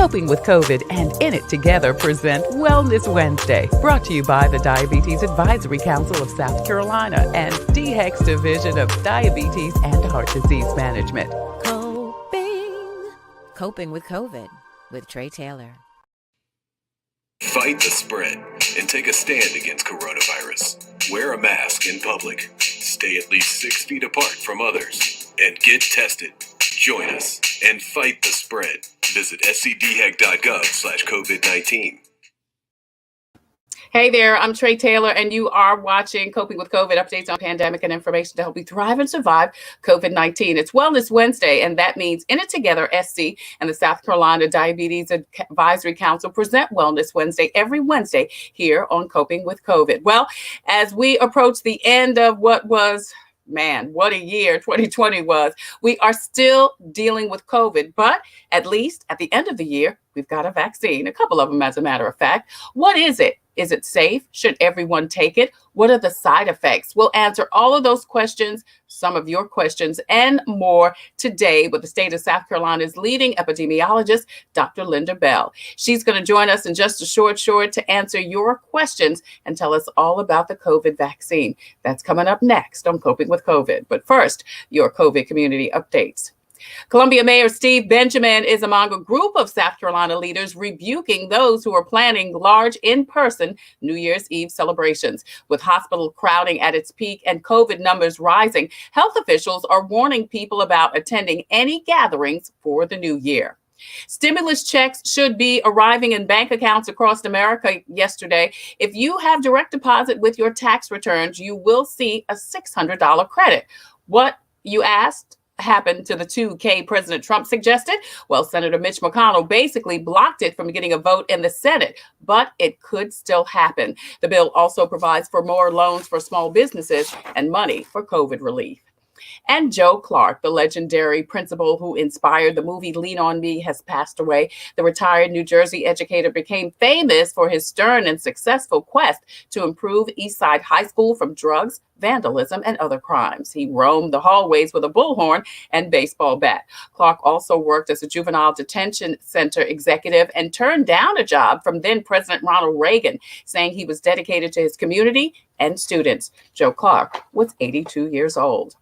Coping with COVID and In It Together present Wellness Wednesday, brought to you by the Diabetes Advisory Council of South Carolina and DHEC's Division of Diabetes and Heart Disease Management. Coping with COVID with Tre Tailor. Fight the spread and take a stand against coronavirus. Wear a mask in public. Stay at least 6 feet apart from others. And get tested. Join us and fight the spread. Visit scdhec.gov/COVID-19. Hey there, I'm Tre Tailor, and you are watching Coping with COVID, updates on pandemic and information to help you thrive and survive COVID-19. It's Wellness Wednesday, and that means In It Together, SC, and the South Carolina Diabetes Advisory Council present Wellness Wednesday every Wednesday here on Coping with COVID. Well, as we approach the end of what was, man, what a year 2020 was. We are still dealing with COVID, but at least at the end of the year, we've got a vaccine, a couple of them, as a matter of fact. What is it? Is it safe? Should everyone take it? What are the side effects? We'll answer all of those questions, some of your questions, and more today with the state of South Carolina's leading epidemiologist, Dr. Linda Bell. She's going to join us in just a short to answer your questions and tell us all about the COVID vaccine. That's coming up next on Coping with COVID. But first, your COVID community updates. Columbia Mayor Steve Benjamin is among a group of South Carolina leaders rebuking those who are planning large in-person New Year's Eve celebrations. With hospital crowding at its peak and COVID numbers rising, health officials are warning people about attending any gatherings for the new year. Stimulus checks should be arriving in bank accounts across America yesterday. If you have direct deposit with your tax returns, you will see a $600 credit. What, you asked, happened to the 2K President Trump suggested? Well, Senator Mitch McConnell basically blocked it from getting a vote in the Senate, but it could still happen. The bill also provides for more loans for small businesses and money for COVID relief. And Joe Clark, the legendary principal who inspired the movie Lean on Me, has passed away. The retired New Jersey educator became famous for his stern and successful quest to improve Eastside High School from drugs, vandalism, and other crimes. He roamed the hallways with a bullhorn and baseball bat. Clark also worked as a juvenile detention center executive and turned down a job from then President Ronald Reagan, saying he was dedicated to his community and students. Joe Clark was 82 years old.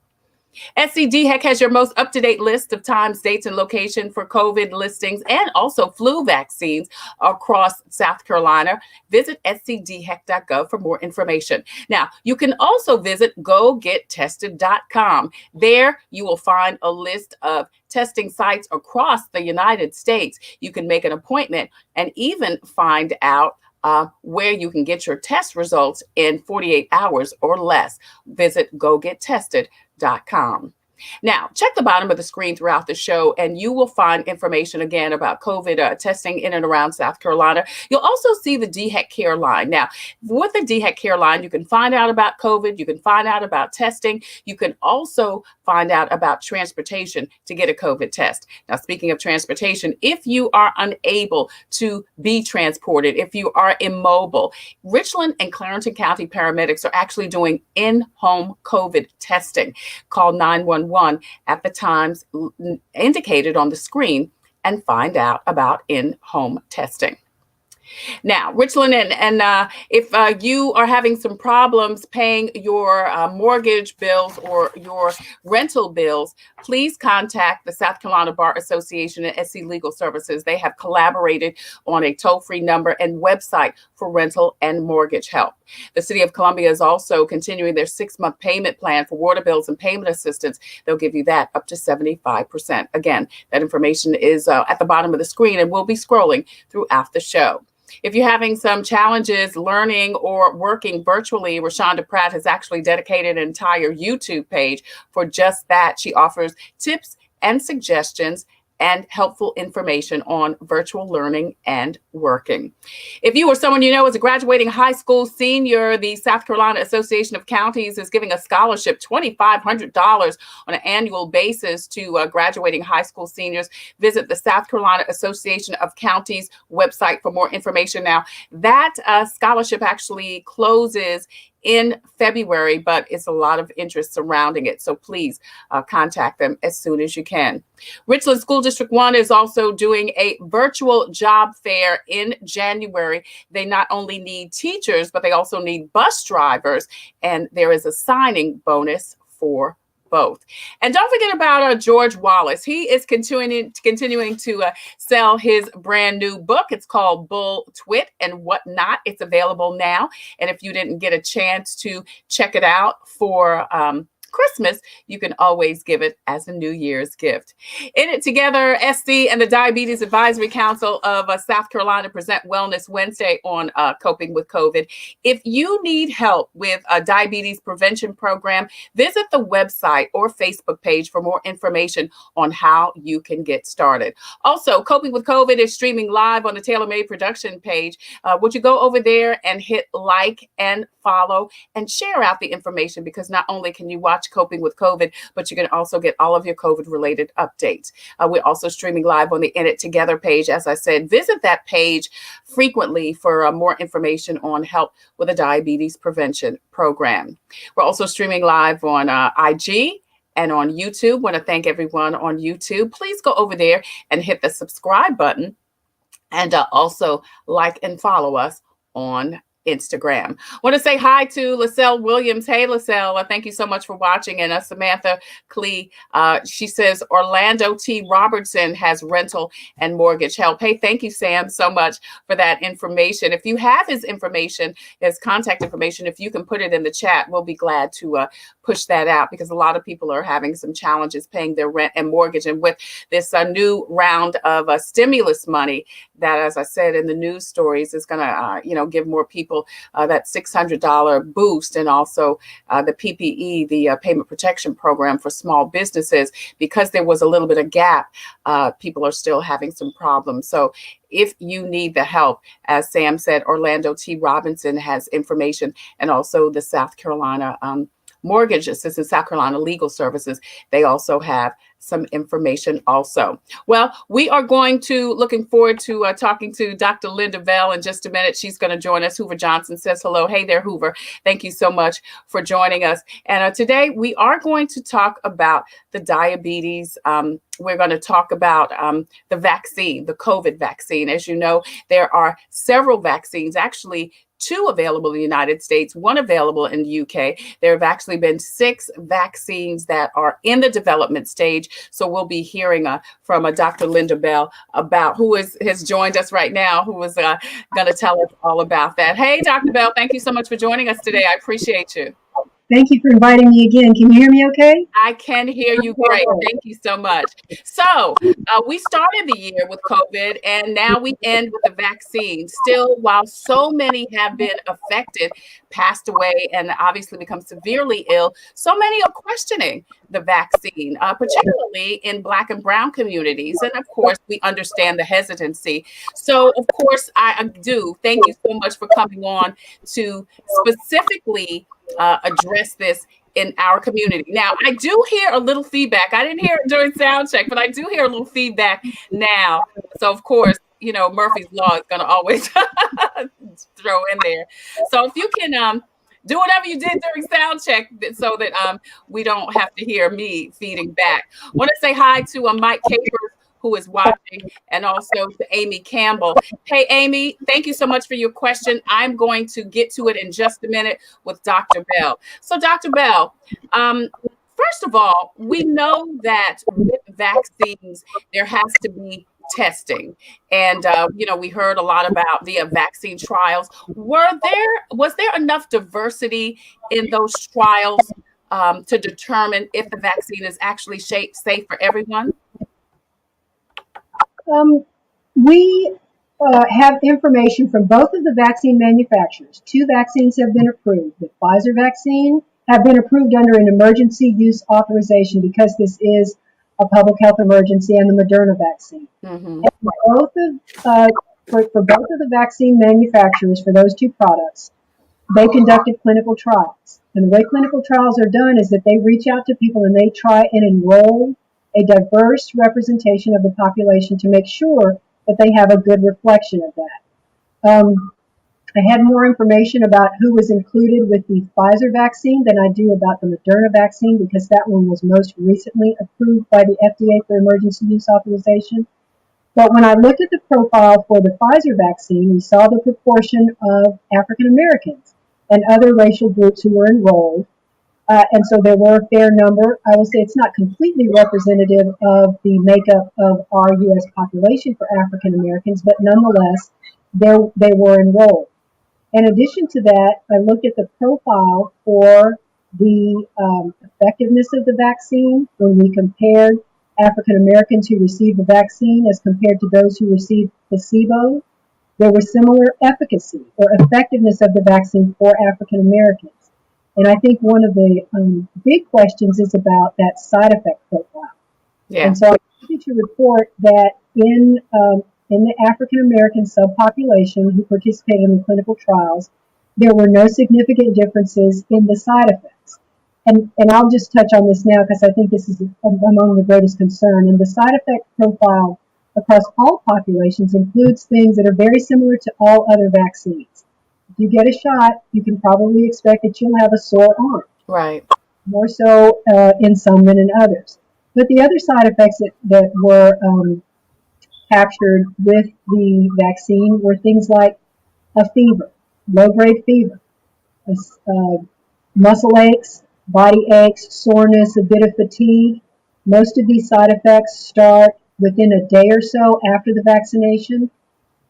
SCDHEC has your most up-to-date list of times, dates, and location for COVID listings and also flu vaccines across South Carolina. Visit scdhec.gov for more information. Now, you can also visit gogettested.com. There, you will find a list of testing sites across the United States. You can make an appointment and even find out where you can get your test results in 48 hours or less. Visit gogettested.com. Now, check the bottom of the screen throughout the show, and you will find information again about COVID testing in and around South Carolina. You'll also see the DHEC Care Line. Now, with the DHEC Care Line, you can find out about COVID. You can find out about testing. You can also find out about transportation to get a COVID test. Now, speaking of transportation, if you are unable to be transported, if you are immobile, Richland and Clarendon County paramedics are actually doing in-home COVID testing. Call 911 at the times indicated on the screen and find out about in-home testing. Now, Richland, and if you are having some problems paying your mortgage bills or your rental bills, please contact the South Carolina Bar Association and SC Legal Services. They have collaborated on a toll-free number and website for rental and mortgage help. The City of Columbia is also continuing their 6-month payment plan for water bills and payment assistance. They'll give you that up to 75%. Again, that information is at the bottom of the screen, and we'll be scrolling throughout the show. If you're having some challenges learning or working virtually, Rashonda Pratt has actually dedicated an entire YouTube page for just that. She offers tips and suggestions and helpful information on virtual learning and working. If you or someone you know is a graduating high school senior, the South Carolina Association of Counties is giving a scholarship, $2,500 on an annual basis to graduating high school seniors. Visit the South Carolina Association of Counties website for more information. Now, that scholarship actually closes in February, but it's a lot of interest surrounding it. So please contact them as soon as you can. Richland School District 1 is also doing a virtual job fair in January. They not only need teachers, but they also need bus drivers, and there is a signing bonus for both. And don't forget about George Wallace. He is continuing to sell his brand new book. It's called Bull, Twit, and Whatnot. It's available now. And if you didn't get a chance to check it out for Christmas, you can always give it as a New Year's gift. In It Together, SC and the Diabetes Advisory Council of South Carolina present Wellness Wednesday on coping with COVID. If you need help with a diabetes prevention program, visit the website or Facebook page for more information on how you can get started. Also, Coping with COVID is streaming live on the Tailor Made production page. Would you go over there and hit like and follow and share out the information, because not only can you watch Coping with COVID, but you can also get all of your COVID related updates. We're also streaming live on the In It Together page. As I said, visit that page frequently for more information on help with a diabetes prevention program. We're also streaming live on IG and on YouTube. Want to thank everyone on YouTube. Please go over there and hit the subscribe button, and also like and follow us on Instagram. Want to say hi to Lacelle Williams. Hey, Lacelle, thank you so much for watching. And Samantha Clee, she says Orlando T. Robertson has rental and mortgage help. Hey, thank you, Sam, so much for that information. If you have his information, his contact information, if you can put it in the chat, we'll be glad to push that out, because a lot of people are having some challenges paying their rent and mortgage. And with this new round of stimulus money that, as I said in the news stories, is going to, give more people that $600 boost, and also the PPE, the Payment Protection Program for small businesses, because there was a little bit of gap, people are still having some problems. So if you need the help, as Sam said, Orlando T. Robinson has information, and also the South Carolina Mortgage Assistance, South Carolina Legal Services, they also have some information also. Well, we are looking forward to talking to Dr. Linda Bell in just a minute. She's going to join us. Hoover Johnson says hello. Hey there, Hoover. Thank you so much for joining us. And today we are going to talk about the diabetes. We're going to talk about the vaccine, the COVID vaccine. As you know, there are several vaccines, actually 2 available in the United States, 1 available in the UK. There have actually been 6 vaccines that are in the development stage. So we'll be hearing from Dr. Linda Bell, about who has joined us right now, who is going to tell us all about that. Hey, Dr. Bell, thank you so much for joining us today. I appreciate you. Thank you for inviting me again. Can you hear me okay? I can hear you great. Thank you so much. So we started the year with COVID, and now we end with the vaccine. Still, while so many have been affected, passed away, and obviously become severely ill, so many are questioning the vaccine, particularly in Black and Brown communities. And of course, we understand the hesitancy. So of course, I do. Thank you so much for coming on to specifically address this in our community. Now, I do hear a little feedback. I didn't hear it during sound check, but I do hear a little feedback now. So of course, Murphy's Law is going to always throw in there. So if you can do whatever you did during sound check, so that we don't have to hear me feeding back. I want to say hi to Mike Capers, who is watching, and also to Amy Campbell. Hey, Amy, thank you so much for your question. I'm going to get to it in just a minute with Dr. Bell. So, Dr. Bell, first of all, we know that with vaccines, there has to be testing. And, we heard a lot about the vaccine trials. Was there enough diversity in those trials to determine if the vaccine is actually safe for everyone? We have information from both of the vaccine manufacturers. 2 vaccines have been approved. The Pfizer vaccine have been approved under an emergency use authorization because this is a public health emergency, and the Moderna vaccine. Mm-hmm. And for both of the vaccine manufacturers, for those 2 products, they conducted clinical trials. And the way clinical trials are done is that they reach out to people and they try and enroll a diverse representation of the population to make sure that they have a good reflection of that. I had more information about who was included with the Pfizer vaccine than I do about the Moderna vaccine because that one was most recently approved by the FDA for emergency use authorization. But when I looked at the profile for the Pfizer vaccine, we saw the proportion of African Americans and other racial groups who were enrolled. And so there were a fair number. I will say it's not completely representative of the makeup of our U.S. population for African Americans, but nonetheless, they were enrolled. In addition to that, I looked at the profile for the effectiveness of the vaccine when we compared African Americans who received the vaccine as compared to those who received placebo. There was similar efficacy or effectiveness of the vaccine for African Americans. And I think one of the big questions is about that side effect profile. Yeah. And so I'm happy to report that in the African American subpopulation who participated in the clinical trials, there were no significant differences in the side effects. And I'll just touch on this now because I think this is among the greatest concern. And the side effect profile across all populations includes things that are very similar to all other vaccines. If you get a shot, you can probably expect that you'll have a sore arm. Right. More so in some than in others. But the other side effects that were captured with the vaccine were things like a fever, low-grade fever, muscle aches, body aches, soreness, a bit of fatigue. Most of these side effects start within a day or so after the vaccination,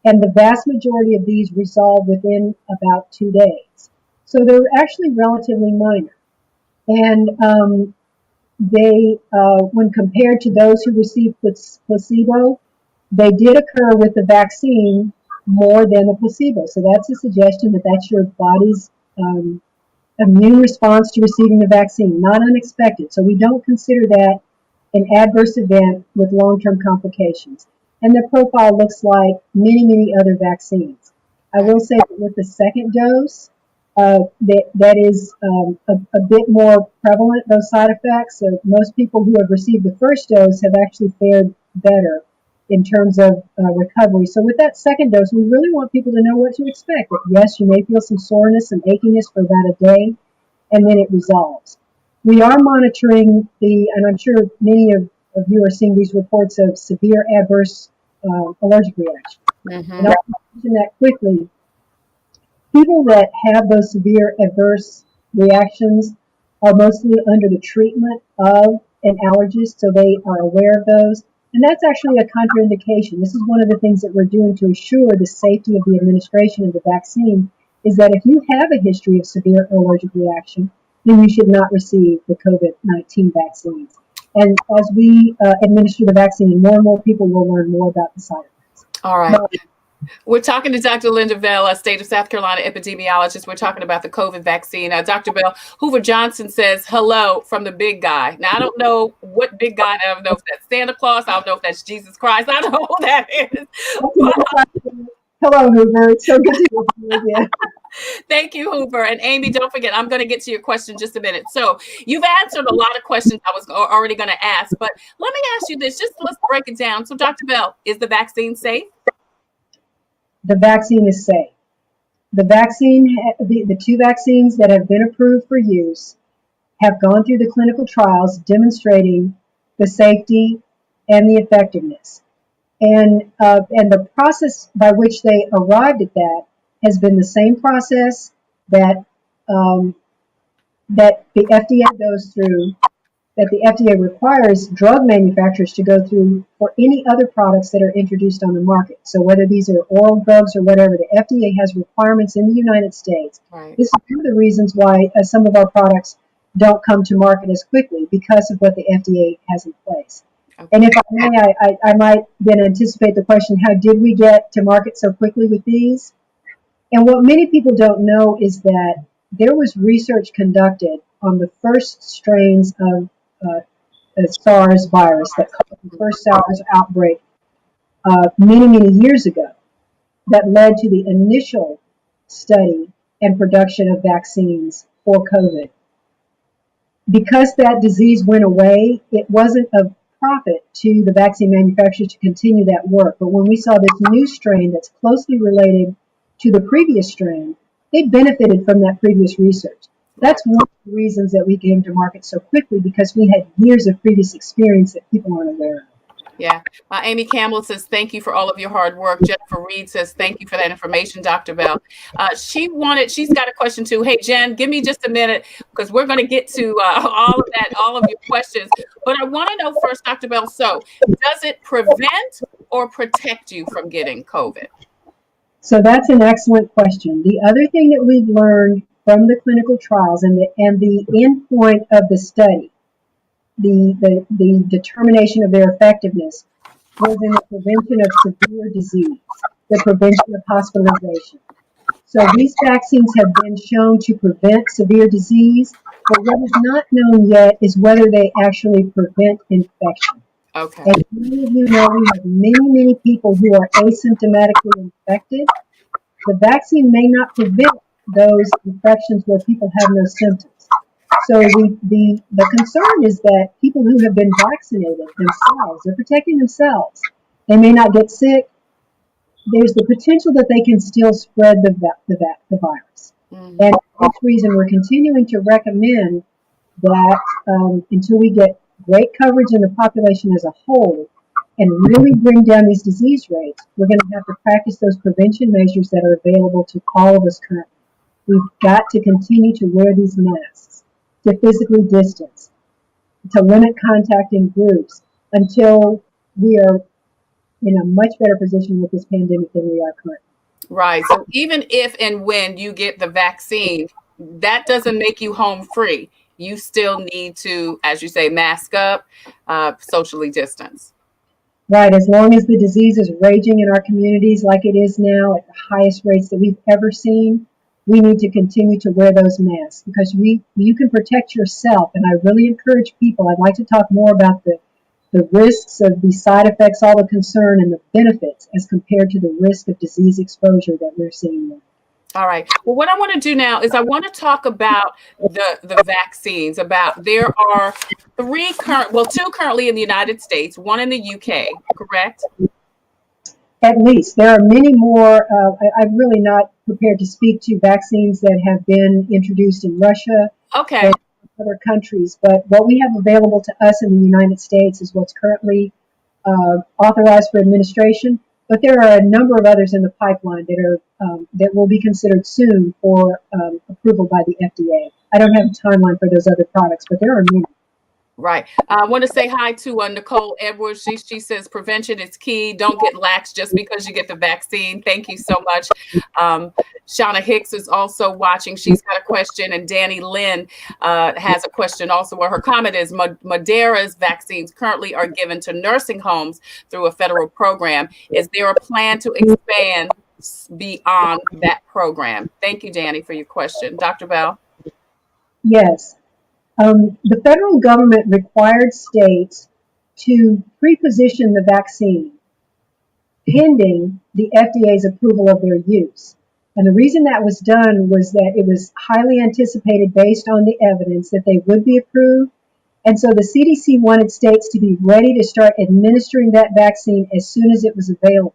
and the vast majority of these resolve within about 2 days. So they're actually relatively minor. And they, when compared to those who received placebo, they did occur with the vaccine more than the placebo. So that's a suggestion that that's your body's immune response to receiving the vaccine, not unexpected. So we don't consider that an adverse event with long-term complications. And the profile looks like many, many other vaccines. I will say that with the second dose, that is a bit more prevalent, those side effects. So most people who have received the first dose have actually fared better in terms of recovery. So with that second dose, we really want people to know what to expect. That yes, you may feel some soreness and achiness for about a day, and then it resolves. We are monitoring and I'm sure many of you are seeing these reports of severe adverse allergic reaction. Mm-hmm. And I'll mention that quickly. People that have those severe adverse reactions are mostly under the treatment of an allergist, so they are aware of those. And that's actually a contraindication. This is one of the things that we're doing to assure the safety of the administration of the vaccine, is that if you have a history of severe allergic reaction, then you should not receive the COVID-19 vaccines. And as we administer the vaccine, and more people will learn more about the side effects. All right. We're talking to Dr. Linda Bell, state of South Carolina epidemiologist. We're talking about the COVID vaccine. Dr. Bell, Hoover Johnson says hello from the big guy. Now, I don't know what big guy. I don't know if that's Santa Claus. I don't know if that's Jesus Christ. I don't know who that is. Hello, Hoover. It's so good to hear from you again. Thank you, Hoover. And Amy, don't forget, I'm going to get to your question in just a minute. So you've answered a lot of questions I was already going to ask, but let me ask you this. Let's break it down. So, Dr. Bell, is the vaccine safe? The vaccine is safe. The vaccine, the two vaccines that have been approved for use have gone through the clinical trials demonstrating the safety and the effectiveness. And the process by which they arrived at that has been the same process that that the FDA goes through, that the FDA requires drug manufacturers to go through for any other products that are introduced on the market. So whether these are oral drugs or whatever, the FDA has requirements in the United States. Right. This is one of the reasons why some of our products don't come to market as quickly, because of what the FDA has in place. Okay. And if I may, I might then anticipate the question, how did we get to market so quickly with these? And what many people don't know is that there was research conducted on the first strains of SARS virus that caused the first SARS outbreak many, many years ago, that led to the initial study and production of vaccines for COVID. Because that disease went away, it wasn't of profit to the vaccine manufacturers to continue that work. But when we saw this new strain that's closely related to the previous strain, they benefited from that previous research. That's one of the reasons that we came to market so quickly, because we had years of previous experience that people aren't aware of. Yeah. Amy Campbell says, thank you for all of your hard work. Jennifer Reed says, thank you for that information, Dr. Bell. She's got a question too. Hey, Jen, give me just a minute, because we're going to get to all of that, all of your questions. But I want to know first, Dr. Bell, so does it prevent or protect you from getting COVID? So that's an excellent question. The other thing that we've learned from the clinical trials and the endpoint of the study, the determination of their effectiveness, was in the prevention of severe disease, the prevention of hospitalization. So these vaccines have been shown to prevent severe disease, but what is not known yet is whether they actually prevent infection. Okay. As many of you know, we have many people who are asymptomatically infected. The vaccine may not prevent those infections where people have no symptoms. So the concern is that people who have been vaccinated themselves, they're protecting themselves. They may not get sick. There's the potential that they can still spread the virus. Mm-hmm. And for this reason, we're continuing to recommend that until we get great coverage in the population as a whole and really bring down these disease rates, we're going to have to practice those prevention measures that are available to all of us currently. We've got to continue to wear these masks, to physically distance, to limit contact in groups until we are in a much better position with this pandemic than we are currently. Right. So even if and when you get the vaccine, that doesn't make you home free. You still need to, as you say, mask up, socially distance. Right. As long as the disease is raging in our communities like it is now at the highest rates that we've ever seen, we need to continue to wear those masks, because you can protect yourself. And I really encourage people, I'd like to talk more about the risks of the side effects, all the concern, and the benefits as compared to the risk of disease exposure that we're seeing now. All right. Well, what I want to do now is I want to talk about the vaccines. There are two currently in the United States, one in the UK, correct? At least. There are many more. I'm really not prepared to speak to vaccines that have been introduced in Russia. Okay. And other countries, but what we have available to us in the United States is what's currently authorized for administration. But there are a number of others in the pipeline that will be considered soon for approval by the FDA. I don't have a timeline for those other products, but there are many. Right. I want to say hi to Nicole Edwards. She says prevention is key. Don't get lax just because you get the vaccine. Thank you so much. Shauna Hicks is also watching. She's got a question. And Danny Lynn has a question also, where her comment is Modera's vaccines currently are given to nursing homes through a federal program. Is there a plan to expand beyond that program? Thank you, Danny, for your question. Dr. Bell? Yes. The federal government required states to pre-position the vaccine pending the FDA's approval of their use. And the reason that was done was that it was highly anticipated based on the evidence that they would be approved. And so the CDC wanted states to be ready to start administering that vaccine as soon as it was available.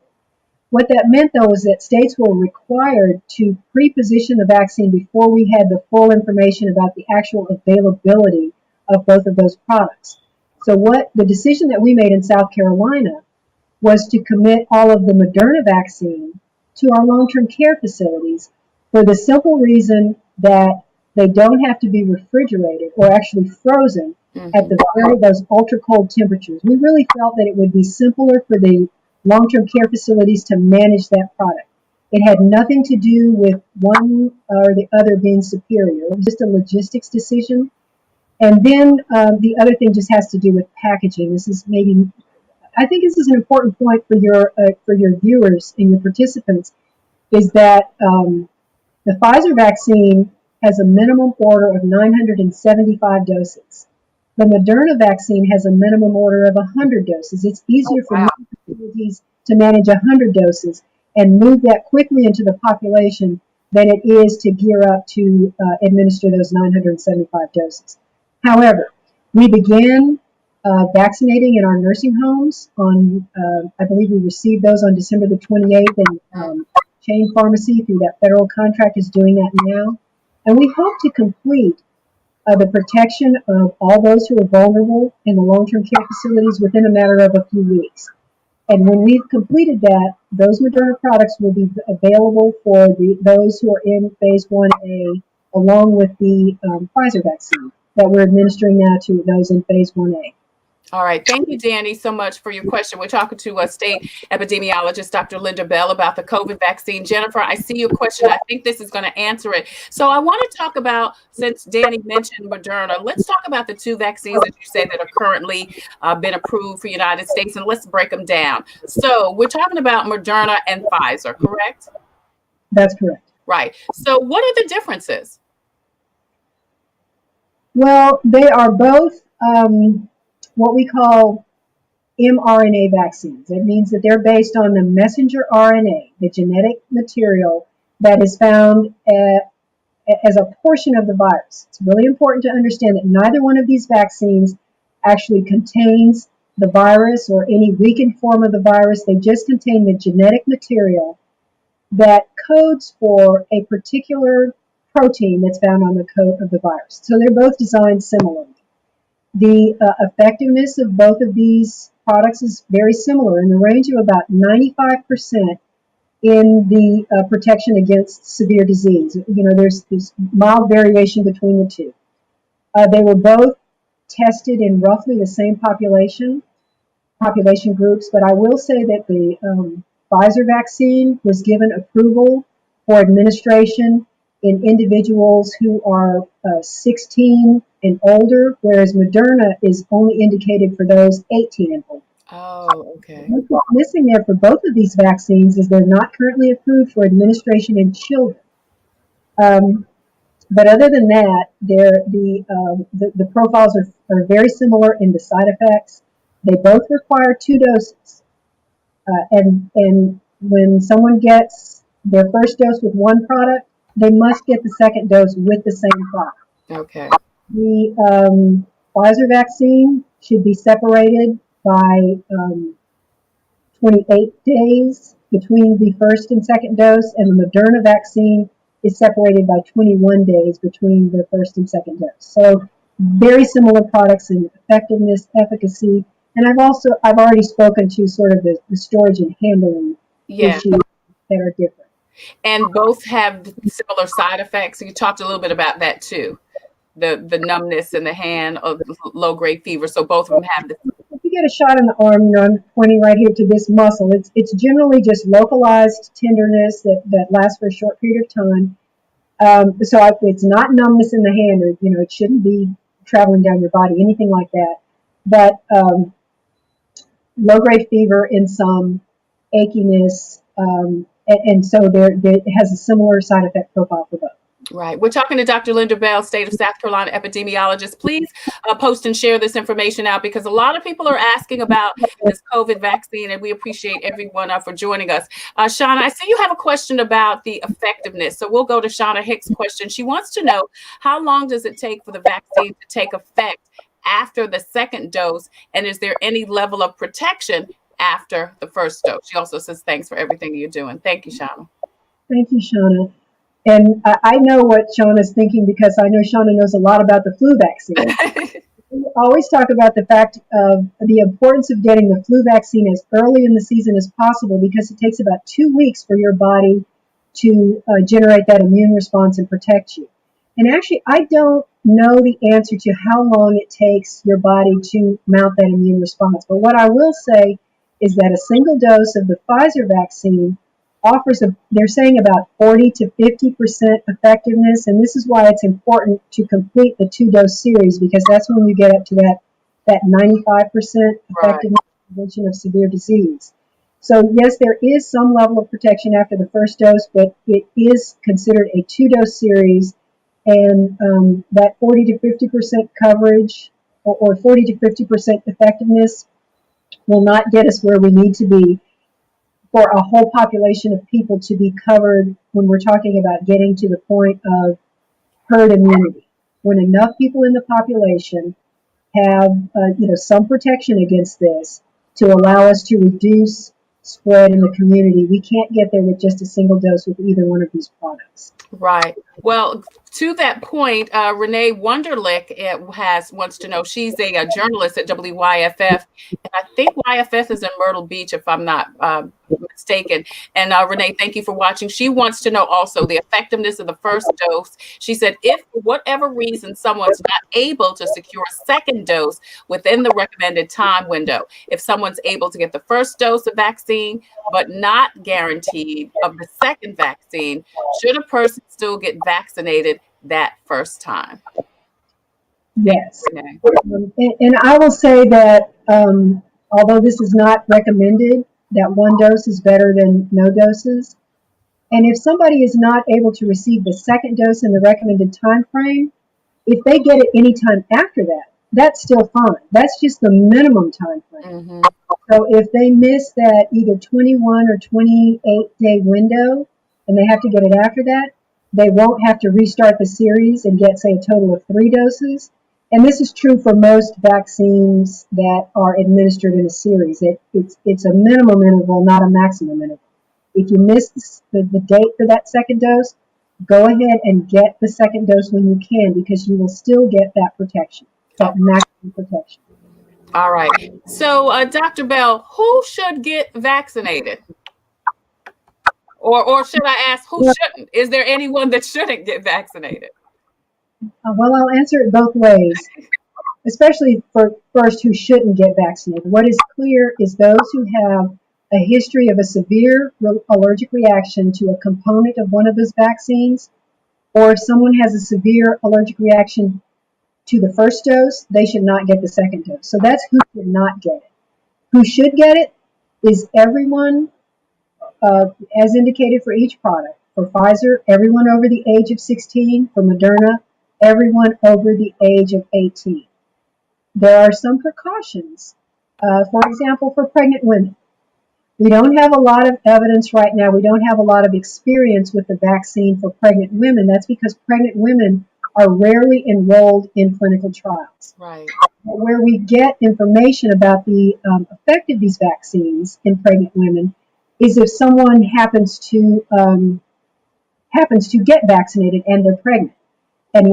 What that meant, though, was that states were required to pre-position the vaccine before we had the full information about the actual availability of both of those products. So what the decision that we made in South Carolina was to commit all of the Moderna vaccine to our long-term care facilities for the simple reason that they don't have to be refrigerated or actually frozen at those ultra-cold temperatures. We really felt that it would be simpler for the long-term care facilities to manage that product. It had nothing to do with one or the other being superior. It was just a logistics decision. And then the other thing just has to do with packaging. I think this is an important point for your viewers and your participants, is that the Pfizer vaccine has a minimum order of 975 doses. The Moderna vaccine has a minimum order of 100 doses. It's easier for facilities to manage 100 doses and move that quickly into the population than it is to gear up to administer those 975 doses. However, we began vaccinating in our nursing homes I believe we received those on December the 28th, and chain pharmacy through that federal contract is doing that now. And we hope to complete the protection of all those who are vulnerable in the long-term care facilities within a matter of a few weeks. And when we've completed that, those Moderna products will be available for those who are in phase 1A, along with the Pfizer vaccine that we're administering now to those in phase 1A. All right. Thank you, Danny, so much for your question. We're talking to a state epidemiologist, Dr. Linda Bell, about the COVID vaccine. Jennifer, I see your question. I think this is going to answer it. So I want to talk about, since Danny mentioned Moderna, let's talk about the two vaccines that you said that are currently been approved for the United States, and let's break them down. So we're talking about Moderna and Pfizer, correct? That's correct. Right. So what are the differences? Well, they are both what we call mRNA vaccines. It means that they're based on the messenger RNA, the genetic material that is found as a portion of the virus. It's really important to understand that neither one of these vaccines actually contains the virus or any weakened form of the virus. They just contain the genetic material that codes for a particular protein that's found on the coat of the virus. So they're both designed similarly. The effectiveness of both of these products is very similar, in the range of about 95% in the protection against severe disease. You know, there's mild variation between the two. They were both tested in roughly the same population groups, but I will say that the Pfizer vaccine was given approval for administration in individuals who are 16 and older, whereas Moderna is only indicated for those 18 and older. Oh, okay. What's missing there for both of these vaccines is they're not currently approved for administration in children. But other than that, the profiles are very similar in the side effects. They both require 2 doses. And when someone gets their first dose with one product, they must get the second dose with the same product. Okay. The Pfizer vaccine should be separated by 28 days between the first and second dose, and the Moderna vaccine is separated by 21 days between the first and second dose. So very similar products in effectiveness, efficacy, and I've already spoken to sort of the storage and handling issues that are different. And both have similar side effects. You talked a little bit about that too, the numbness in the hand or low-grade fever. So both of them have the. If you get a shot in the arm, you know, I'm pointing right here to this muscle. It's generally just localized tenderness that lasts for a short period of time. So it's not numbness in the hand, or you know, it shouldn't be traveling down your body, anything like that. But low-grade fever in some, achiness. And so it has a similar side effect profile for both. Right. We're talking to Dr. Linda Bell, State of South Carolina epidemiologist. Please post and share this information out, because a lot of people are asking about this COVID vaccine, and we appreciate everyone for joining us. Shauna, I see you have a question about the effectiveness. So we'll go to Shauna Hicks' question. She wants to know, how long does it take for the vaccine to take effect after the second dose? And is there any level of protection after the first dose? She also says, thanks for everything you're doing. Thank you, Shauna. Thank you, Shauna. And I know what Shauna's thinking, because I know Shauna knows a lot about the flu vaccine. We always talk about the fact of the importance of getting the flu vaccine as early in the season as possible, because it takes about 2 weeks for your body to generate that immune response and protect you. And actually, I don't know the answer to how long it takes your body to mount that immune response. But what I will say is that a single dose of the Pfizer vaccine offers they're saying about 40 to 50% effectiveness, and this is why it's important to complete the 2-dose series, because that's when you get up to that 95% effectiveness prevention of severe disease. So yes, there is some level of protection after the first dose, but it is considered a 2-dose series, and that 40 to 50% coverage or 40 to 50% effectiveness will not get us where we need to be for a whole population of people to be covered when we're talking about getting to the point of herd immunity. When enough people in the population have some protection against this to allow us to reduce spread in the community. We can't get there with just a single dose with either one of these products. Right. Well, to that point, Renee Wunderlich wants to know. She's a journalist at WYFF, and I think YFF is in Myrtle Beach, if I'm not mistaken. And Renee, thank you for watching. She wants to know also the effectiveness of the first dose. She said, if for whatever reason someone's not able to secure a second dose within the recommended time window, if someone's able to get the first dose of vaccine but not guaranteed of the second vaccine, should a person still get vaccinated that first time? Yes. Okay. And I will say that although this is not recommended, that one dose is better than no doses. And if somebody is not able to receive the second dose in the recommended time frame, if they get it anytime after that, that's still fine. That's just the minimum time frame. Mm-hmm. So if they miss that either 21 or 28-day window and they have to get it after that, they won't have to restart the series and get, say, a total of 3 doses. And this is true for most vaccines that are administered in a series. It's a minimum interval, not a maximum interval. If you miss the date for that second dose, go ahead and get the second dose when you can, because you will still get that protection, that maximum protection. All right. So, Dr. Bell, who should get vaccinated? Or should I ask who shouldn't? Is there anyone that shouldn't get vaccinated? Well, I'll answer it both ways, especially for first who shouldn't get vaccinated. What is clear is those who have a history of a severe allergic reaction to a component of one of those vaccines, or if someone has a severe allergic reaction to the first dose, they should not get the second dose. So that's who should not get it. Who should get it is everyone, as indicated for each product. For Pfizer, everyone over the age of 16. For Moderna, everyone over the age of 18. There are some precautions. For example, for pregnant women. We don't have a lot of evidence right now. We don't have a lot of experience with the vaccine for pregnant women. That's because pregnant women are rarely enrolled in clinical trials. Right. Where we get information about the effect of these vaccines in pregnant women is if someone happens to get vaccinated and they're pregnant. And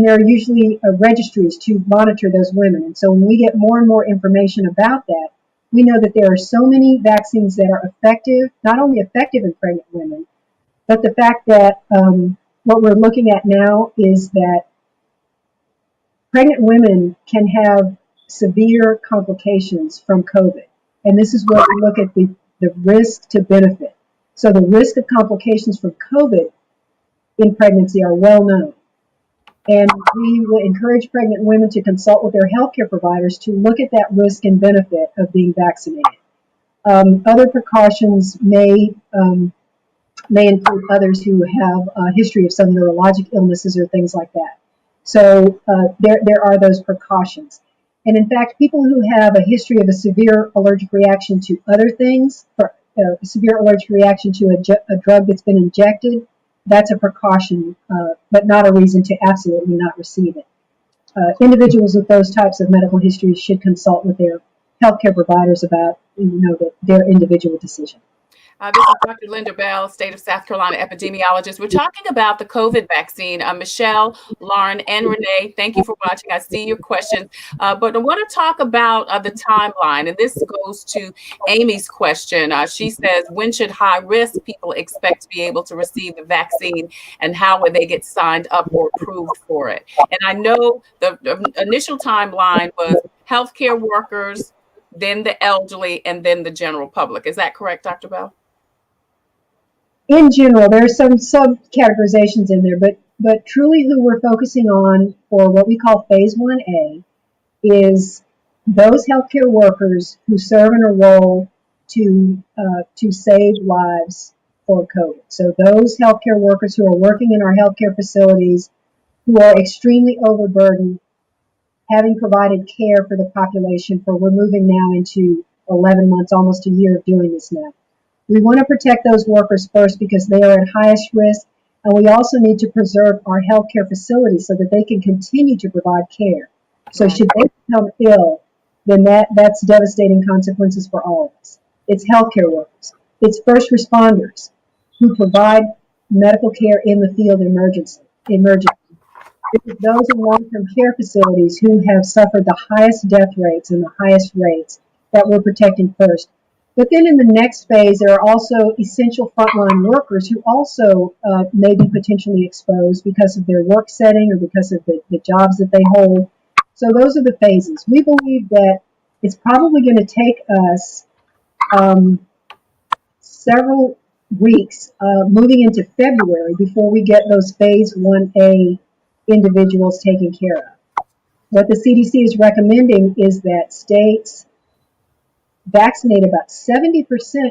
there are usually registries to monitor those women. And so when we get more and more information about that, we know that there are so many vaccines that are effective, not only effective in pregnant women, but the fact that what we're looking at now is that pregnant women can have severe complications from COVID. And this is where we look at the risk to benefit. So the risk of complications from COVID in pregnancy are well known. And we will encourage pregnant women to consult with their healthcare providers to look at that risk and benefit of being vaccinated. Other precautions may include others who have a history of some neurologic illnesses or things like that. So there are those precautions. And in fact, people who have a history of a severe allergic reaction to other things, a severe allergic reaction to a drug that's been injected, that's a precaution, but not a reason to absolutely not receive it. Individuals with those types of medical histories should consult with their healthcare providers about their individual decision. This is Dr. Linda Bell, State of South Carolina epidemiologist. We're talking about the COVID vaccine. Michelle, Lauren, and Renee, thank you for watching. I see your questions. But I want to talk about the timeline. And this goes to Amy's question. She says, when should high-risk people expect to be able to receive the vaccine, and how would they get signed up or approved for it? And I know the initial timeline was healthcare workers, then the elderly, and then the general public. Is that correct, Dr. Bell? In general, there are some subcategorizations in there, but truly who we're focusing on for what we call phase 1A is those healthcare workers who serve in a role to save lives for COVID. So those healthcare workers who are working in our healthcare facilities, who are extremely overburdened, having provided care for the population we're moving now into 11 months, almost a year of doing this now. We want to protect those workers first because they are at highest risk, and we also need to preserve our healthcare facilities so that they can continue to provide care. So should they become ill, then that's devastating consequences for all of us. it's healthcare workers, it's first responders who provide medical care in the field emergency. It's those in long-term care facilities who have suffered the highest death rates and the highest rates that we're protecting first. But then in the next phase, there are also essential frontline workers who also may be potentially exposed because of their work setting or because of the jobs that they hold. So those are the phases. We believe that it's probably going to take us several weeks moving into February before we get those phase 1A individuals taken care of. What the CDC is recommending is that states vaccinate about 70%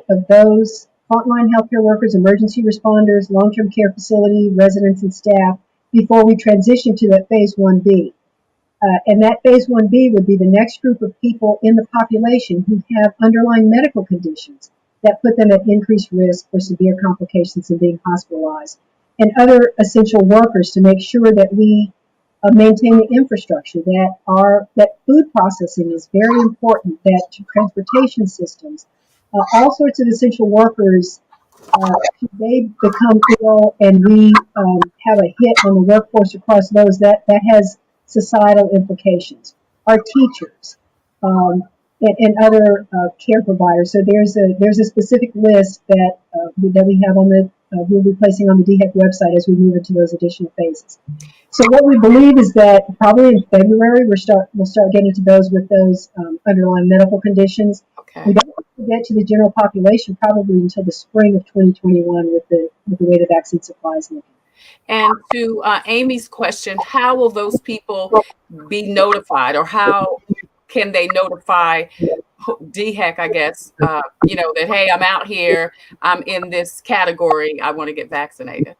of those frontline healthcare workers, emergency responders, long-term care facility residents and staff before we transition to that phase 1B. And that phase 1B would be the next group of people in the population who have underlying medical conditions that put them at increased risk for severe complications and being hospitalized, and other essential workers to make sure that we maintain the infrastructure, that food processing is very important, that transportation systems, all sorts of essential workers, they become ill and we have a hit on the workforce across those, that has societal implications. Our teachers and other care providers. So there's a specific list that we have on we'll be placing on the DHEC website as we move into those additional phases. So what we believe is that probably in February we'll start getting to those with those underlying medical conditions. Okay. We don't get to the general population probably until the spring of 2021 with the way the vaccine supply is looking. And to Amy's question, how will those people be notified, or how can they notify DHEC, I guess, that, hey, I'm out here, I'm in this category, I want to get vaccinated?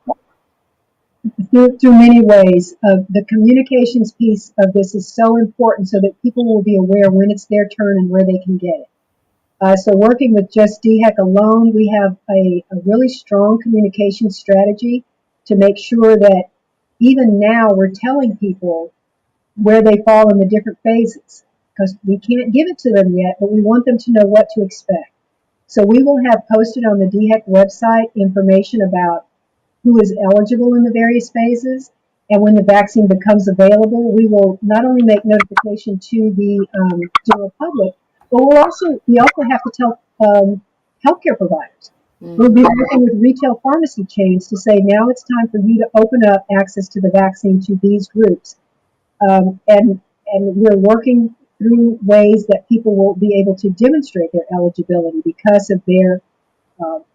Through many ways. The communications piece of this is so important so that people will be aware when it's their turn and where they can get it. So working with just DHEC alone, we have a really strong communication strategy to make sure that even now we're telling people where they fall in the different phases, because we can't give it to them yet, but we want them to know what to expect. So we will have posted on the DHEC website information about who is eligible in the various phases, and when the vaccine becomes available, we will not only make notification to the general public, but we also have to tell healthcare providers. We'll be working with retail pharmacy chains to say, now it's time for you to open up access to the vaccine to these groups. And we're working through ways that people will be able to demonstrate their eligibility because of their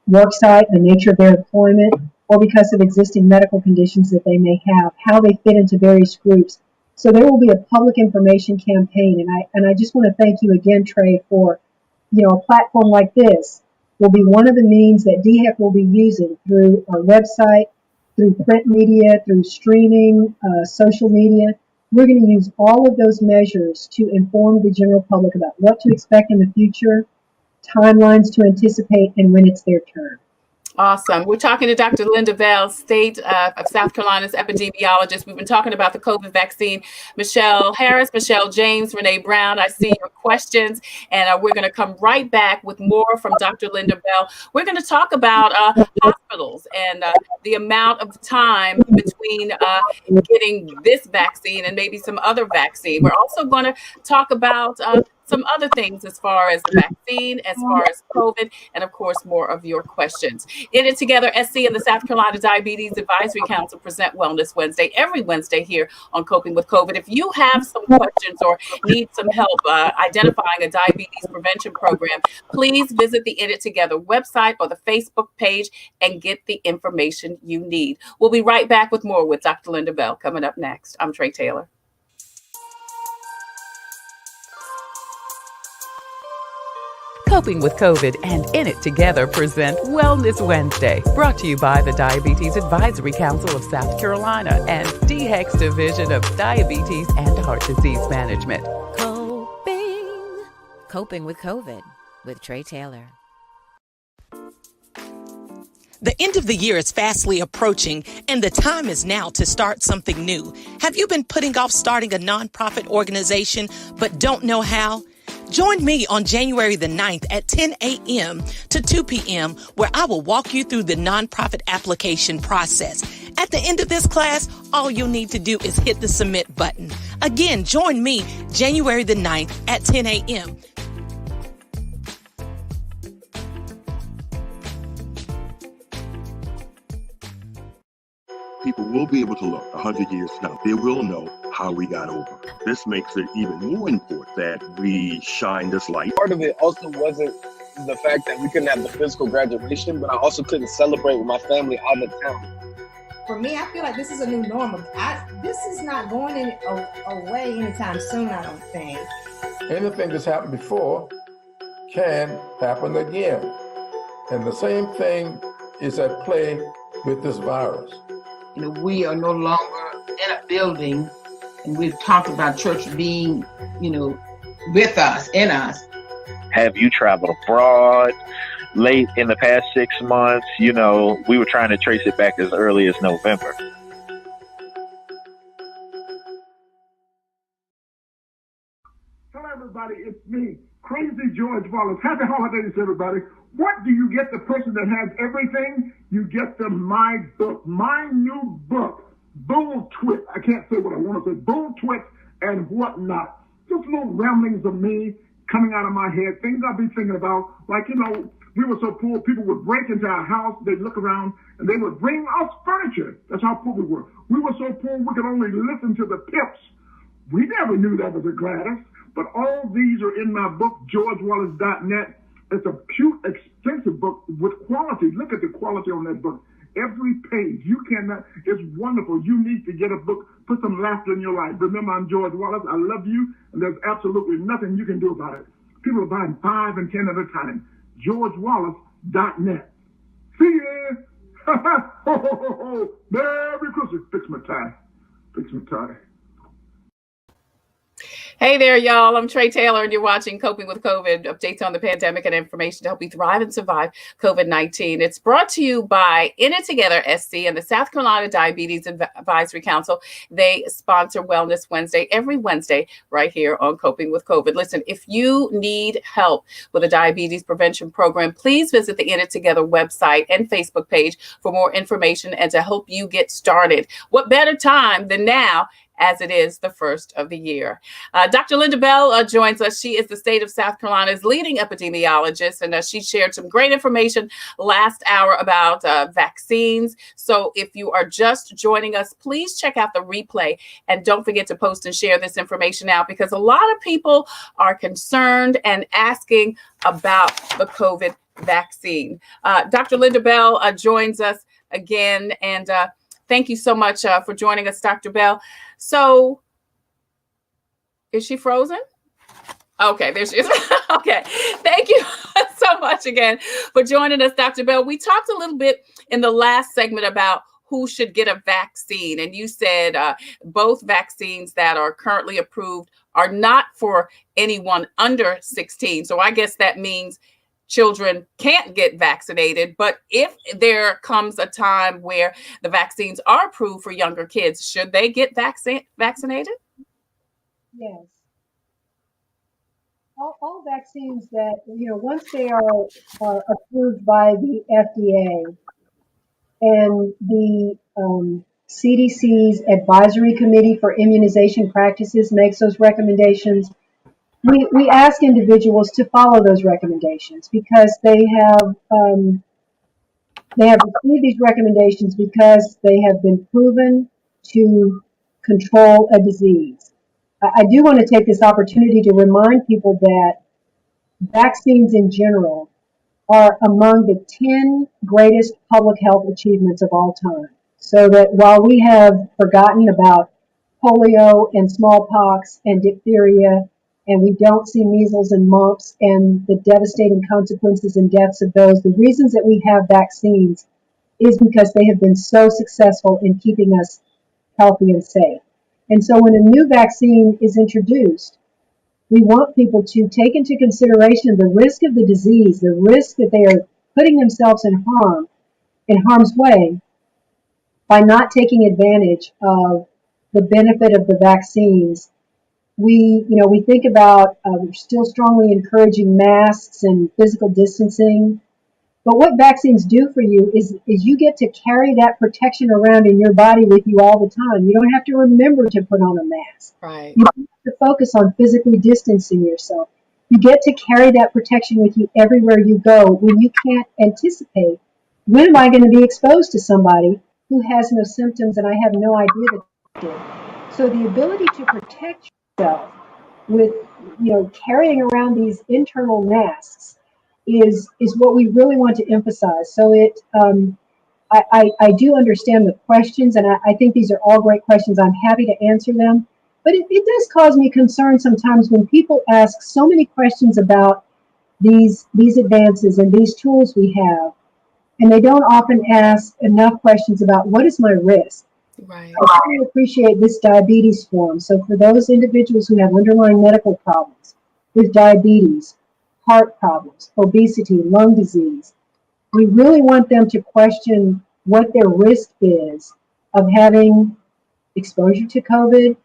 work site, the nature of their employment, or because of existing medical conditions that they may have, how they fit into various groups. So there will be a public information campaign. And I just want to thank you again, Trey, for a platform like this will be one of the means that DHEC will be using through our website, through print media, through streaming, social media. We're going to use all of those measures to inform the general public about what to expect in the future, timelines to anticipate, and when it's their turn. Awesome. We're talking to Dr. Linda Bell, State of South Carolina's epidemiologist. We've been talking about the COVID vaccine. Michelle Harris, Michelle James, Renee Brown, I see your questions, and we're going to come right back with more from Dr. Linda Bell. We're going to talk about hospitals and the amount of time between getting this vaccine and maybe some other vaccine. We're also going to talk about some other things as far as the vaccine, as far as COVID, and of course, more of your questions. In It Together, SC and the South Carolina Diabetes Advisory Council present Wellness Wednesday, every Wednesday here on Coping with COVID. If you have some questions or need some help identifying a diabetes prevention program, please visit the In It Together website or the Facebook page and get the information you need. We'll be right back with more with Dr. Linda Bell coming up next. I'm Tre Tailor. Coping with COVID and In It Together present Wellness Wednesday, brought to you by the Diabetes Advisory Council of South Carolina and DHEC's Division of Diabetes and Heart Disease Management. Coping with COVID with Tre Tailor. The end of the year is fastly approaching, and the time is now to start something new. Have you been putting off starting a nonprofit organization but don't know how? Join me on January the 9th at 10 a.m. to 2 p.m. where I will walk you through the nonprofit application process. At the end of this class, all you'll need to do is hit the submit button. Again, join me January the 9th at 10 a.m. People will be able to look 100 years from now. They will know how we got over. This makes it even more important that we shine this light. Part of it also wasn't the fact that we couldn't have the physical graduation, but I also couldn't celebrate with my family out of town. For me, I feel like this is a new normal. This is not going away anytime soon, I don't think. Anything that's happened before can happen again. And the same thing is at play with this virus. You know, we are no longer in a building, and we've talked about church being, with us, in us. Have you traveled abroad late in the past 6 months? We were trying to trace it back as early as November. Hello, everybody. It's me, Crazy George Wallace. Happy holidays, everybody. What do you get the person that has everything? You get my book, my new book, Bull Twit. I can't say what I want to say. Bull Twit and whatnot. Just little ramblings of me coming out of my head, things I'll be thinking about. Like, we were so poor, people would break into our house, they'd look around, and they would bring us furniture. That's how poor we were. We were so poor, we could only listen to the Pips. We never knew that was a Gladys. But all these are in my book, georgewallace.net. It's a cute, expensive book with quality. Look at the quality on that book. Every page. It's wonderful. You need to get a book. Put some laughter in your life. Remember, I'm George Wallace. I love you, and there's absolutely nothing you can do about it. People are buying 5 and 10 at a time. georgewallace.net. See ya! Ho, ho, ho, ho. Merry Christmas. Fix my tie. Fix my tie. Hey there, y'all. I'm Tre Tailor, and you're watching Coping with COVID, updates on the pandemic and information to help you thrive and survive COVID-19. It's brought to you by In It Together SC and the South Carolina Diabetes Advisory Council. They sponsor Wellness Wednesday every Wednesday right here on Coping with COVID. Listen, if you need help with a diabetes prevention program, please visit the In It Together website and Facebook page for more information and to help you get started. What better time than now, as it is the first of the year. Dr. Linda Bell joins us. She is the state of South Carolina's leading epidemiologist, and she shared some great information last hour about vaccines. So if you are just joining us, please check out the replay and don't forget to post and share this information out because a lot of people are concerned and asking about the COVID vaccine. Dr. Linda Bell joins us again, and thank you so much for joining us, Dr. Bell. So, is she frozen? Okay, there she is. Okay, thank you so much again for joining us, Dr. Bell. We talked a little bit in the last segment about who should get a vaccine. And you said both vaccines that are currently approved are not for anyone under 16. So I guess that means children can't get vaccinated, but if there comes a time where the vaccines are approved for younger kids, should they get vaccinated? Yes. All vaccines that, once they are approved by the FDA and the CDC's Advisory Committee for Immunization Practices makes those recommendations, we ask individuals to follow those recommendations because they have received these recommendations because they have been proven to control a disease. I do want to take this opportunity to remind people that vaccines in general are among the 10 greatest public health achievements of all time. So that while we have forgotten about polio and smallpox and diphtheria, and we don't see measles and mumps and the devastating consequences and deaths of those, the reasons that we have vaccines is because they have been so successful in keeping us healthy and safe. And so when a new vaccine is introduced, we want people to take into consideration the risk of the disease, the risk that they are putting themselves in harm's way by not taking advantage of the benefit of the vaccines we think about, we're still strongly encouraging masks and physical distancing. But what vaccines do for you is you get to carry that protection around in your body with you all the time. You don't have to remember to put on a mask. Right. You don't have to focus on physically distancing yourself. You get to carry that protection with you everywhere you go when you can't anticipate, when am I going to be exposed to somebody who has no symptoms and I have no idea that they did. So the ability to protect yourself with, carrying around these internal masks is what we really want to emphasize. So I do understand the questions, and I think these are all great questions. I'm happy to answer them. But it does cause me concern sometimes when people ask so many questions about these advances and these tools we have, and they don't often ask enough questions about what is my risk. Right. I really appreciate this diabetes forum. So for those individuals who have underlying medical problems with diabetes, heart problems, obesity, lung disease, we really want them to question what their risk is of having exposure to COVID,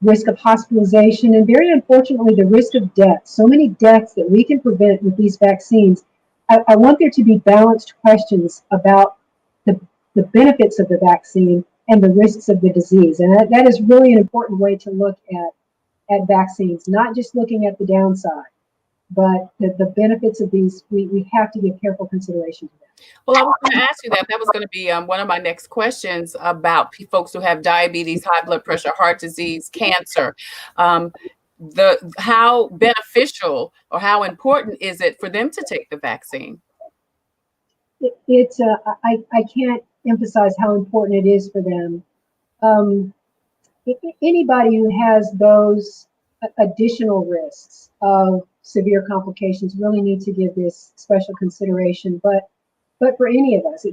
risk of hospitalization, and very unfortunately, the risk of death. So many deaths that we can prevent with these vaccines. I want there to be balanced questions about the benefits of the vaccine and the risks of the disease. And that is really an important way to look at vaccines, not just looking at the downside, but the benefits of these. We have to give careful consideration to that. Well, I was going to ask you that. That was going to be one of my next questions about folks who have diabetes, high blood pressure, heart disease, cancer. How beneficial or how important is it for them to take the vaccine? I can't emphasize how important it is for them. Anybody who has those additional risks of severe complications really need to give this special consideration. But for any of us,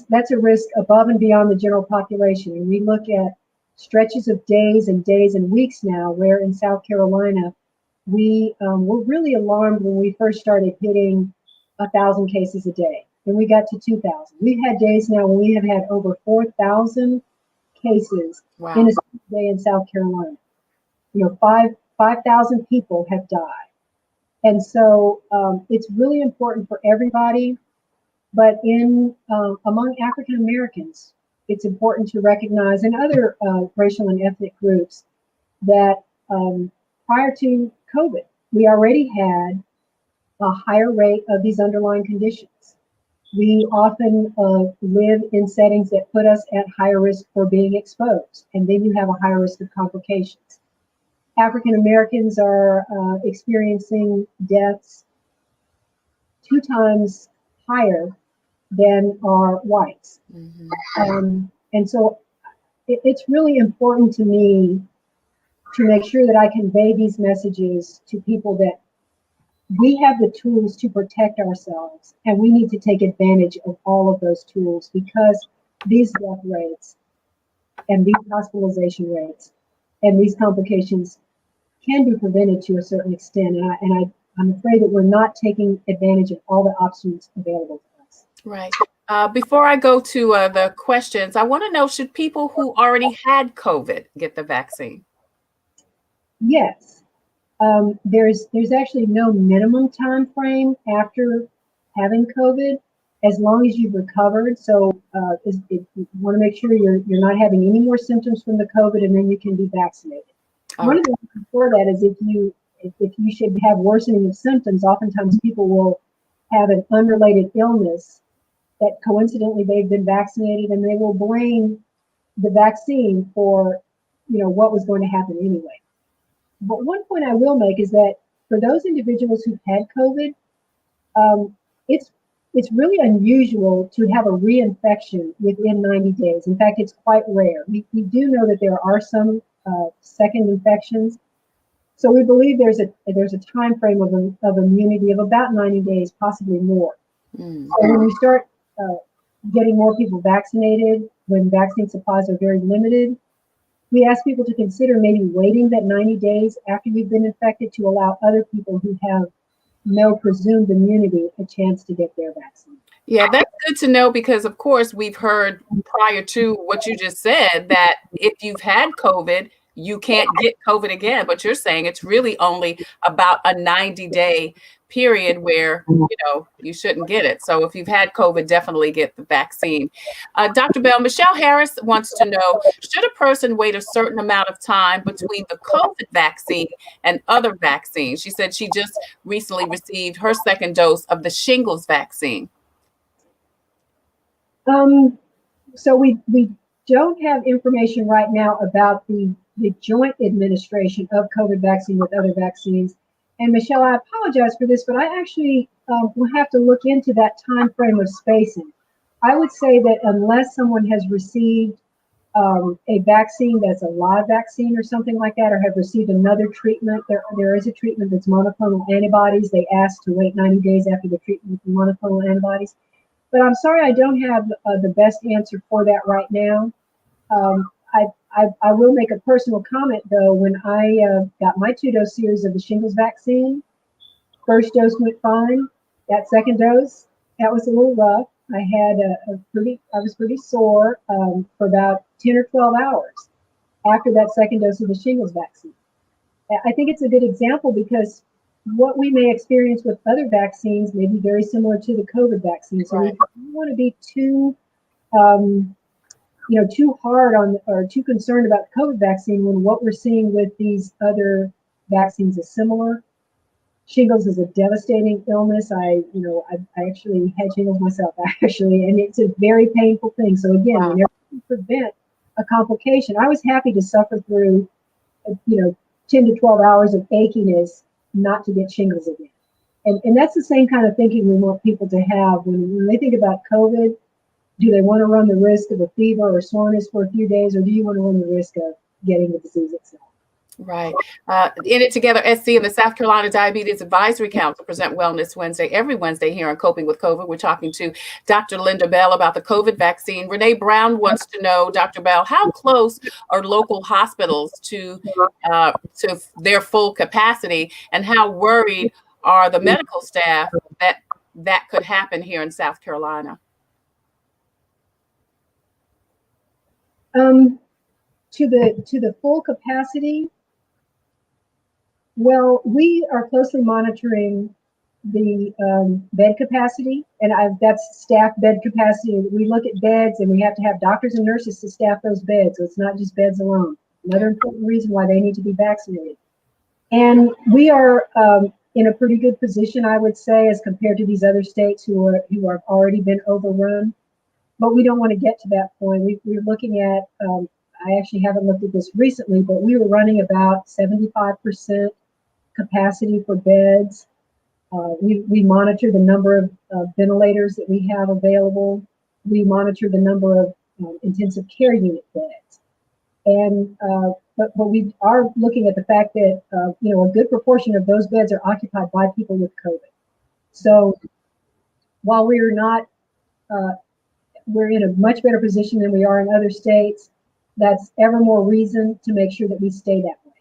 that's a risk above and beyond the general population. And we look at stretches of days and days and weeks now where in South Carolina, we were really alarmed when we first started hitting 1,000 cases a day. Then we got to 2,000. We've had days now when we have had over 4,000 cases in a day in South Carolina. 5,000 people have died. And so it's really important for everybody. But among African Americans, it's important to recognize, and other racial and ethnic groups, that prior to COVID, we already had a higher rate of these underlying conditions. We often live in settings that put us at higher risk for being exposed, and then you have a higher risk of complications. African Americans are experiencing deaths 2 times higher than are whites. Mm-hmm. And so it's really important to me to make sure that I convey these messages to people that we have the tools to protect ourselves, and we need to take advantage of all of those tools, because these death rates and these hospitalization rates and these complications can be prevented to a certain extent. And I'm afraid that we're not taking advantage of all the options available to us. Right. Before I go to the questions, I want to know, should people who already had COVID get the vaccine? Yes. There's actually no minimum time frame after having COVID, as long as you've recovered. So you want to make sure you're not having any more symptoms from the COVID, and then you can be vaccinated. One of the reasons for that is if you should have worsening of symptoms, oftentimes people will have an unrelated illness that coincidentally they've been vaccinated, and they will blame the vaccine for what was going to happen anyway. But one point I will make is that for those individuals who've had COVID, it's really unusual to have a reinfection within 90 days. In fact, it's quite rare. We do know that there are some second infections. So we believe there's a time frame of immunity of about 90 days, possibly more. So when we start getting more people vaccinated, when vaccine supplies are very limited, we ask people to consider maybe waiting that 90 days after you've been infected to allow other people who have no presumed immunity a chance to get their vaccine. Yeah, that's good to know, because of course we've heard prior to what you just said that if you've had COVID, you can't get COVID again. But you're saying it's really only about a 90-day period where, you shouldn't get it. So if you've had COVID, definitely get the vaccine. Dr. Bell, Michelle Harris wants to know, should a person wait a certain amount of time between the COVID vaccine and other vaccines? She said she just recently received her second dose of the shingles vaccine. So we don't have information right now about the joint administration of COVID vaccine with other vaccines. And Michelle, I apologize for this, but I actually will have to look into that time frame of spacing. I would say that unless someone has received a vaccine that's a live vaccine or something like that, or have received another treatment, there is a treatment that's monoclonal antibodies. They ask to wait 90 days after the treatment with monoclonal antibodies. But I'm sorry, I don't have the best answer for that right now. I will make a personal comment though. When I got my 2-dose series of the shingles vaccine, first dose went fine. That second dose, that was a little rough. I had I was pretty sore for about 10 or 12 hours after that second dose of the shingles vaccine. I think it's a good example because what we may experience with other vaccines may be very similar to the COVID vaccine. So we don't want to be too, too hard on or too concerned about the COVID vaccine when what we're seeing with these other vaccines is similar. Shingles is a devastating illness. I actually had shingles myself, and it's a very painful thing. So again, whenever you prevent a complication, I was happy to suffer through, 10 to 12 hours of achiness not to get shingles again. And that's the same kind of thinking we want people to have when they think about COVID. Do they want to run the risk of a fever or soreness for a few days, or do you want to run the risk of getting the disease itself? Right. In It Together SC and the South Carolina Diabetes Advisory Council present Wellness Wednesday every Wednesday here on Coping with COVID. We're talking to Dr. Linda Bell about the COVID vaccine. Renee Brown wants to know, Dr. Bell, how close are local hospitals to their full capacity, and how worried are the medical staff that could happen here in South Carolina? To the full capacity. Well, we are closely monitoring the bed capacity, and that's staff bed capacity. We look at beds, and we have to have doctors and nurses to staff those beds, so it's not just beds alone. Another important reason why they need to be vaccinated. And we are in a pretty good position, I would say, as compared to these other states who have already been overrun. But we don't want to get to that point. We're looking at, I actually haven't looked at this recently, but we were running about 75% capacity for beds. We monitor the number of ventilators that we have available. We monitor the number of intensive care unit beds. And but we are looking at the fact that a good proportion of those beds are occupied by people with COVID. So while we're not, we're in a much better position than we are in other states, that's ever more reason to make sure that we stay that way.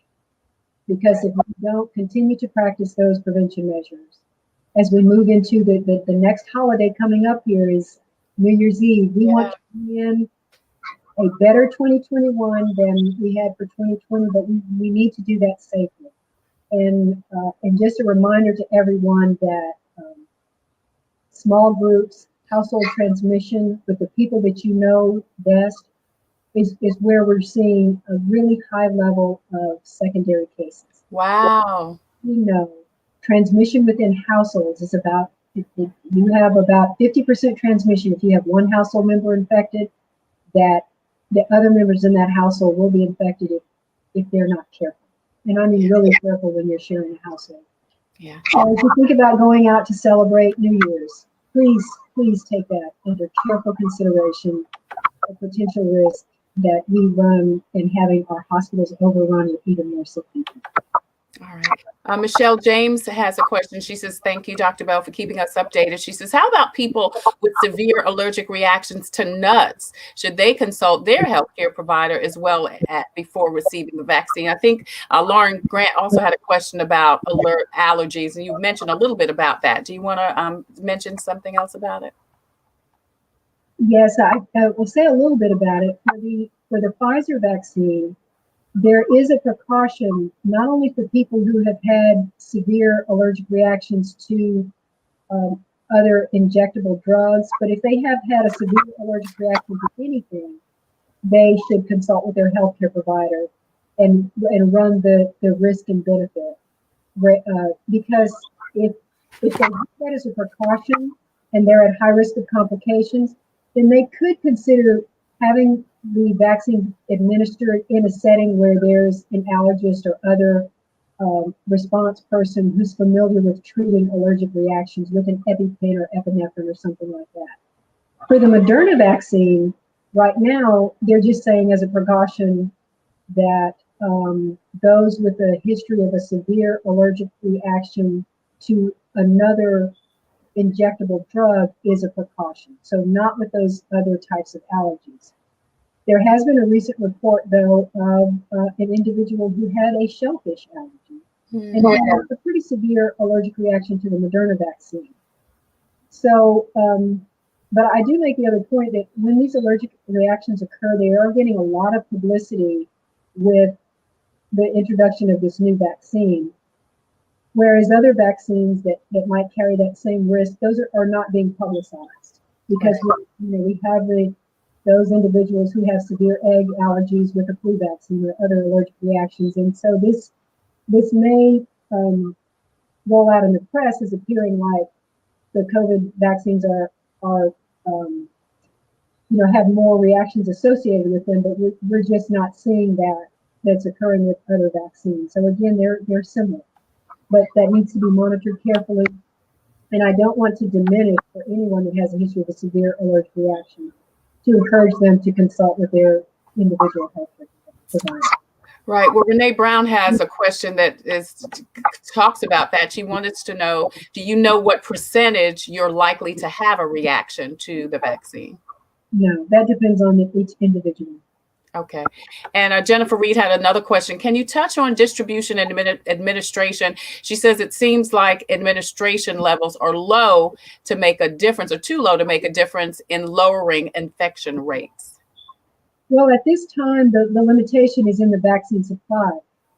Because if we don't continue to practice those prevention measures, as we move into the next holiday coming up here is New Year's Eve, we want to be in a better 2021 than we had for 2020, but we need to do that safely. And just a reminder to everyone that small groups, household transmission with the people that you know best is where we're seeing a really high level of secondary cases. Wow. Transmission within households is about, you have about 50% transmission if you have one household member infected, that the other members in that household will be infected if they're not careful. And I mean really careful when you're sharing a household. Yeah. So as you think about going out to celebrate New Year's, please take that under careful consideration, the potential risk that we run in having our hospitals overrun with even more sick people. All right. Michelle James has a question. She says, thank you, Dr. Bell, for keeping us updated. She says, how about people with severe allergic reactions to nuts? Should they consult their healthcare provider as well before receiving the vaccine? I think Lauren Grant also had a question about allergies, and you mentioned a little bit about that. Do you want to mention something else about it? Yes, I will say a little bit about it. For the Pfizer vaccine, there is a precaution not only for people who have had severe allergic reactions to other injectable drugs, but if they have had a severe allergic reaction to anything, they should consult with their healthcare provider and run the risk and benefit. Because if they do that as a precaution and they're at high risk of complications, then they could consider having the vaccine administered in a setting where there's an allergist or other response person who's familiar with treating allergic reactions with an EpiPen or epinephrine or something like that. For the Moderna vaccine, right now, they're just saying as a precaution that those with a history of a severe allergic reaction to another injectable drug is a precaution. So not with those other types of allergies. There has been a recent report, though, of an individual who had a shellfish allergy and had a pretty severe allergic reaction to the Moderna vaccine. So, but I do make the other point that when these allergic reactions occur, they are getting a lot of publicity with the introduction of this new vaccine. Whereas other vaccines that might carry that same risk, those are not being publicized because we have those individuals who have severe egg allergies with a flu vaccine or other allergic reactions. And so this may roll out in the press as appearing like the COVID vaccines have more reactions associated with them, but we're just not seeing that's occurring with other vaccines. So again, they're similar, but that needs to be monitored carefully. And I don't want to diminish for anyone that has a history of a severe allergic reaction to encourage them to consult with their individual health provider. Right. Well, Renee Brown has a question that talks about that. She wanted to know, do you know what percentage you're likely to have a reaction to the vaccine? No, that depends on each individual. Okay. And Jennifer Reed had another question. Can you touch on distribution and administration? She says it seems like administration levels are low to make a difference, or too low to make a difference in lowering infection rates. Well, at this time, the limitation is in the vaccine supply.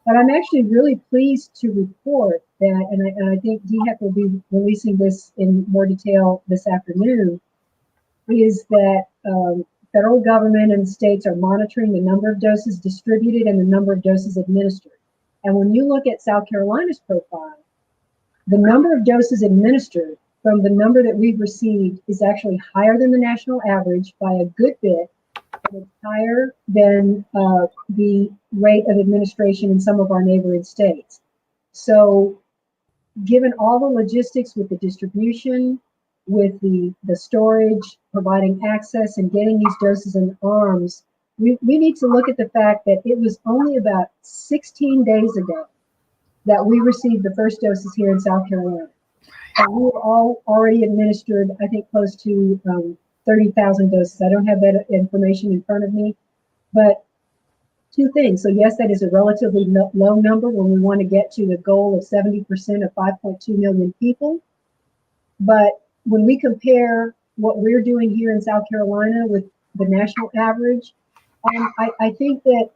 But I'm actually really pleased to report that, and I think DHEC will be releasing this in more detail this afternoon, is that federal government and states are monitoring the number of doses distributed and the number of doses administered. And when you look at South Carolina's profile, the number of doses administered from the number that we've received is actually higher than the national average by a good bit. And it's higher than the rate of administration in some of our neighboring states. So given all the logistics with the distribution, with the storage, providing access and getting these doses in arms, we need to look at the fact that it was only about 16 days ago that we received the first doses here in South Carolina. And we were all already administered, I think, close to 30,000 doses. I don't have that information in front of me, but two things. So yes, that is a relatively low number when we want to get to the goal of 70% of 5.2 million people. But when we compare what we're doing here in South Carolina with the national average, I think that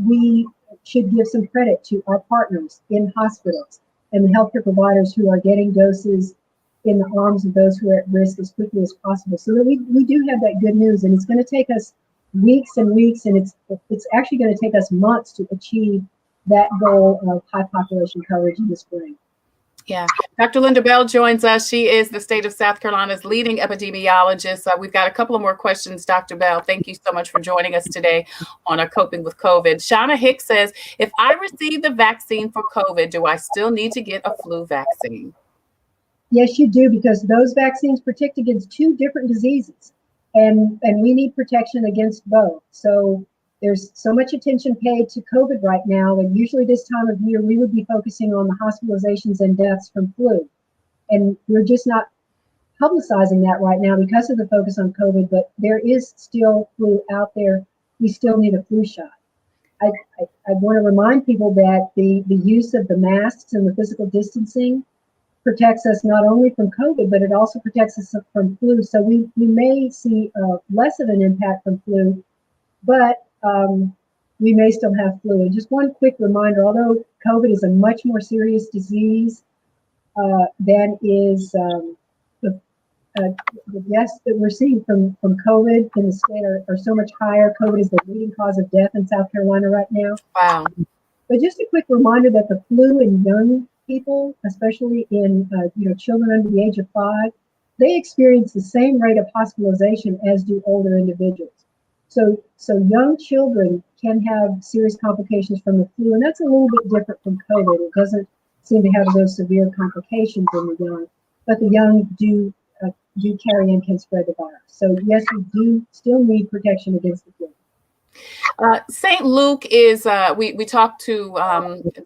we should give some credit to our partners in hospitals and the healthcare providers who are getting doses in the arms of those who are at risk as quickly as possible. So that we do have that good news, and it's going to take us weeks and weeks, and it's actually going to take us months to achieve that goal of high population coverage in the spring. Yeah. Dr. Linda Bell joins us. She is the state of South Carolina's leading epidemiologist. We've got a couple of more questions, Dr. Bell. Thank you so much for joining us today on our Coping with COVID. Shauna Hicks says, if I receive the vaccine for COVID, do I still need to get a flu vaccine? Yes, you do, because those vaccines protect against two different diseases, and we need protection against both. So there's so much attention paid to COVID right now, and usually this time of year, we would be focusing on the hospitalizations and deaths from flu. And we're just not publicizing that right now because of the focus on COVID, but there is still flu out there. We still need a flu shot. I want to remind people that the use of the masks and the physical distancing protects us not only from COVID, but it also protects us from flu. So we may see less of an impact from flu, but we may still have flu. And just one quick reminder, although COVID is a much more serious disease than is the deaths that we're seeing from COVID in the state are so much higher. COVID is the leading cause of death in South Carolina right now. Wow. But just a quick reminder that the flu in young people, especially in children under the age of 5, they experience the same rate of hospitalization as do older individuals. So young children can have serious complications from the flu, and that's a little bit different from COVID. It doesn't seem to have those severe complications in the young, but the young do carry and can spread the virus. So yes, we do still need protection against the flu. St. Luke is, we talked to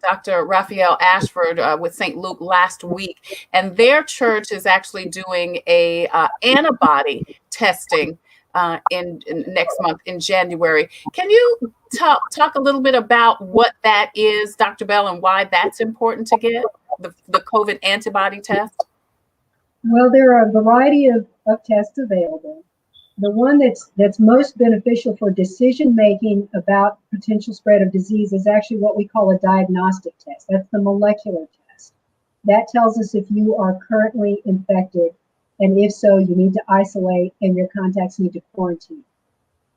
Dr. Raphael Ashford with St. Luke last week, and their church is actually doing a antibody testing in next month in January. Can you talk a little bit about what that is, Dr. Bell, and why that's important to get the COVID antibody test? Well, there are a variety of tests available. The one that's most beneficial for decision making about potential spread of disease is actually what we call a diagnostic test. That's the molecular test. That tells us if you are currently infected, and if so, you need to isolate and your contacts need to quarantine.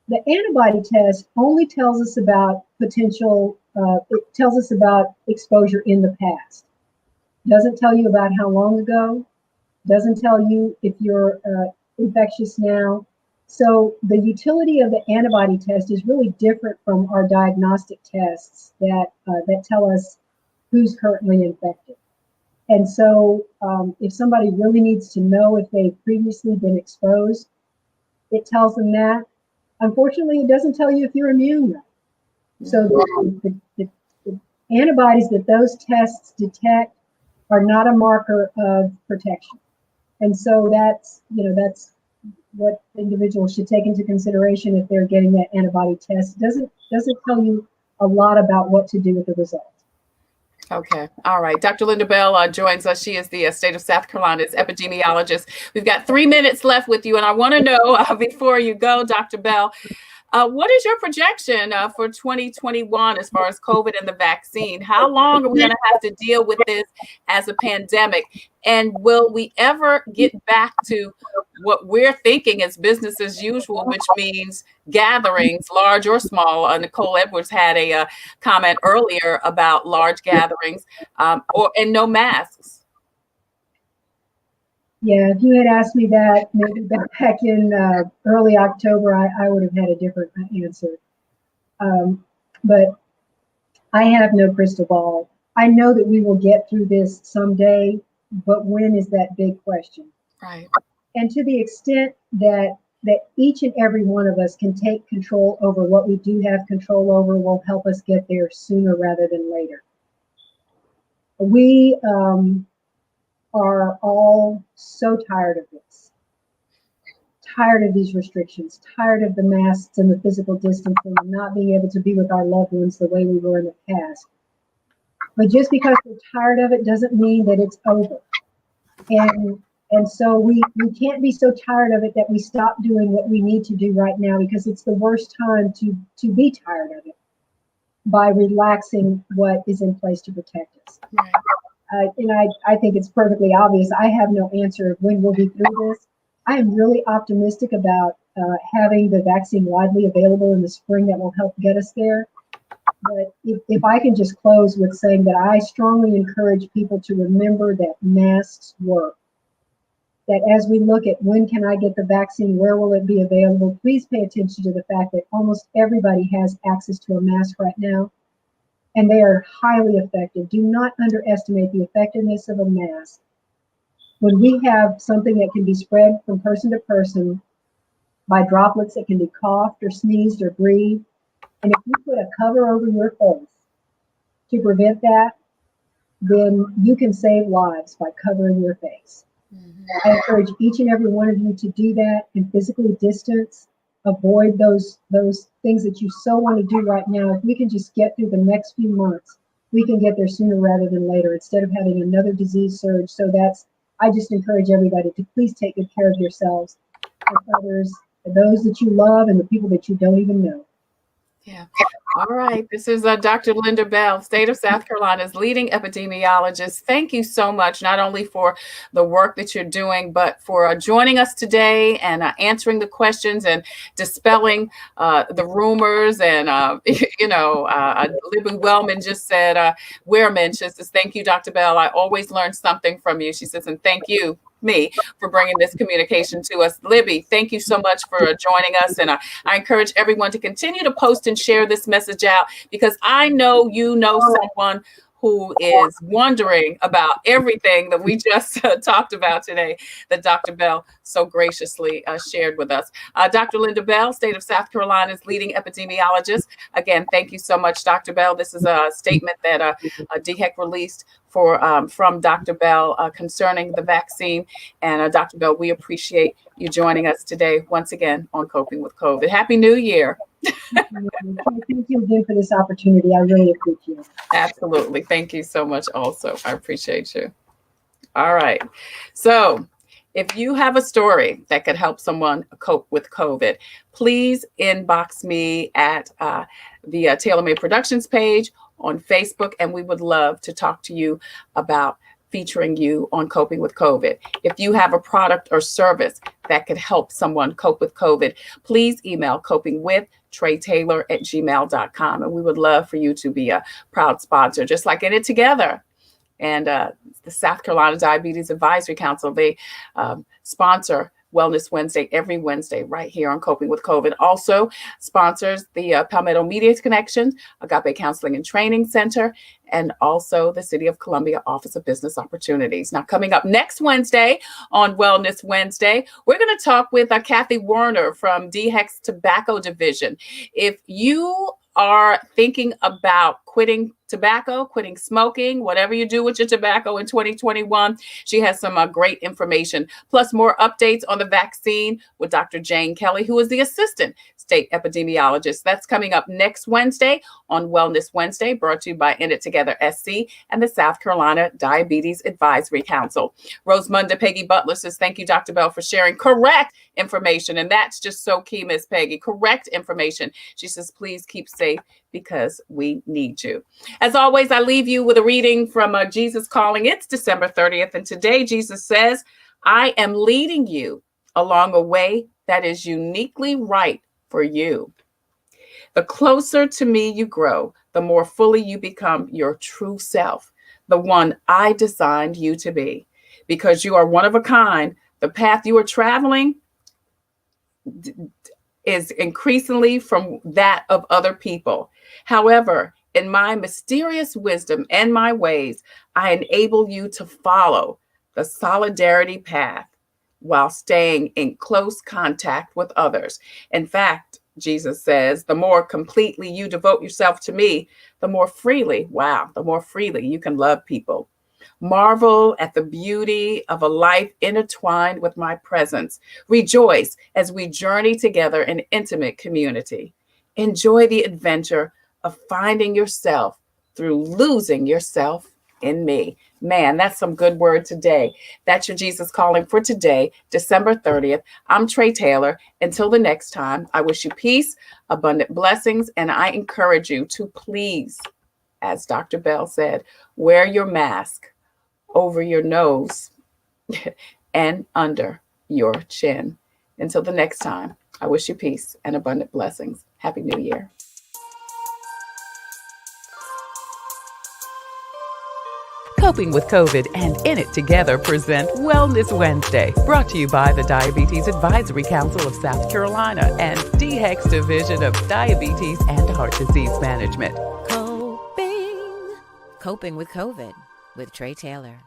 The antibody test only tells us about potential, it tells us about exposure in the past. Doesn't tell you about how long ago, doesn't tell you if you're infectious now. So the utility of the antibody test is really different from our diagnostic tests that tell us who's currently infected. And so if somebody really needs to know if they've previously been exposed, it tells them that. Unfortunately, it doesn't tell you if you're immune. So the antibodies that those tests detect are not a marker of protection. And so that's what individuals should take into consideration if they're getting that antibody test. Doesn't tell you a lot about what to do with the results. Okay. All right. Dr. Linda Bell joins us. She is the state of South Carolina's epidemiologist. We've got 3 minutes left with you, and I want to know before you go, Dr. Bell, what is your projection for 2021 as far as COVID and the vaccine? How long are we going to have to deal with this as a pandemic? And will we ever get back to what we're thinking is business as usual, which means gatherings, large or small? Nicole Edwards had a comment earlier about large gatherings and no masks. Yeah, if you had asked me that maybe back in early October, I would have had a different answer. But I have no crystal ball. I know that we will get through this someday, but when is that big question? Right. And to the extent that each and every one of us can take control over what we do have control over will help us get there sooner rather than later. We are all so tired of this, tired of these restrictions, tired of the masks and the physical distancing and not being able to be with our loved ones the way we were in the past. But just because we're tired of it doesn't mean that it's over. And so we can't be so tired of it that we stop doing what we need to do right now, because it's the worst time to be tired of it by relaxing what is in place to protect us. Right. And I think it's perfectly obvious. I have no answer of when we'll be through this. I am really optimistic about having the vaccine widely available in the spring that will help get us there. But if I can just close with saying that I strongly encourage people to remember that masks work. That as we look at when can I get the vaccine, where will it be available, please pay attention to the fact that almost everybody has access to a mask right now. And they are highly effective. Do not underestimate the effectiveness of a mask. When we have something that can be spread from person to person by droplets that can be coughed or sneezed or breathed, and if you put a cover over your face to prevent that, then you can save lives by covering your face. Mm-hmm. I encourage each and every one of you to do that and physically distance. Avoid those things that you so want to do right now. If we can just get through the next few months, we can get there sooner rather than later, instead of having another disease surge. So I just encourage everybody to please take good care of yourselves and others, those that you love and the people that you don't even know. Yeah. All right. This is Dr. Linda Bell, State of South Carolina's leading epidemiologist. Thank you so much, not only for the work that you're doing, but for joining us today and answering the questions and dispelling the rumors. And, Libby Wellman just said, Wehrman, she says, thank you, Dr. Bell. I always learn something from you. She says, and thank you, me, for bringing this communication to us. Libby, thank you so much for joining us. And I encourage everyone to continue to post and share this message out, because I know you know someone who is wondering about everything that we just talked about today that Dr. Bell so graciously shared with us. Dr. Linda Bell, State of South Carolina's leading epidemiologist. Again, thank you so much, Dr. Bell. This is a statement that DHEC released from Dr. Bell concerning the vaccine. And Dr. Bell, we appreciate you joining us today once again on Coping with COVID. Happy New Year. Thank you again for this opportunity. I really appreciate it. Absolutely. Thank you so much also. I appreciate you. All right. So if you have a story that could help someone cope with COVID, please inbox me at the TaylorMade Productions page on Facebook, and we would love to talk to you about featuring you on Coping with COVID. If you have a product or service that could help someone cope with COVID, please email copingwithtreTailor@gmail.com. And we would love for you to be a proud sponsor, just like In It Together. And the South Carolina Diabetes Advisory Council, they sponsor Wellness Wednesday every Wednesday right here on Coping with COVID. Also sponsors the Palmetto Media Connections, Agape Counseling and Training Center, and also the City of Columbia Office of Business Opportunities. Now, coming up next Wednesday on Wellness Wednesday, we're going to talk with Kathy Werner from DHEC's Tobacco Division. If you are thinking about quitting tobacco, quitting smoking, whatever you do with your tobacco in 2021, she has some great information, plus more updates on the vaccine with Dr. Jane Kelly, who is the Assistant State Epidemiologist. That's coming up next Wednesday on Wellness Wednesday, brought to you by In It Together SC and the South Carolina Diabetes Advisory Council. Rosamunda Peggy Butler says, thank you, Dr. Bell, for sharing correct information. And that's just so key, Miss Peggy, correct information. She says, please keep safe because we need you. As always, I leave you with a reading from Jesus Calling. It's December 30th. And today Jesus says, I am leading you along a way that is uniquely right for you. The closer to me you grow, the more fully you become your true self, the one I designed you to be. Because you are one of a kind, the path you are traveling is increasingly from that of other people. However, in my mysterious wisdom and my ways, I enable you to follow the solidarity path while staying in close contact with others. In fact, Jesus says, the more completely you devote yourself to me, the more freely you can love people. Marvel at the beauty of a life intertwined with my presence. Rejoice as we journey together in intimate community. Enjoy the adventure of finding yourself through losing yourself in me. Man, that's some good word today. That's your Jesus Calling for today, December 30th. I'm Tre Tailor. Until the next time, I wish you peace, abundant blessings, and I encourage you to please, as Dr. Bell said, wear your mask over your nose and under your chin. Until the next time, I wish you peace and abundant blessings. Happy New Year. Coping with COVID and In It Together present Wellness Wednesday, brought to you by the Diabetes Advisory Council of South Carolina and DHEC's Division of Diabetes and Heart Disease Management. Coping with COVID with Tre Tailor.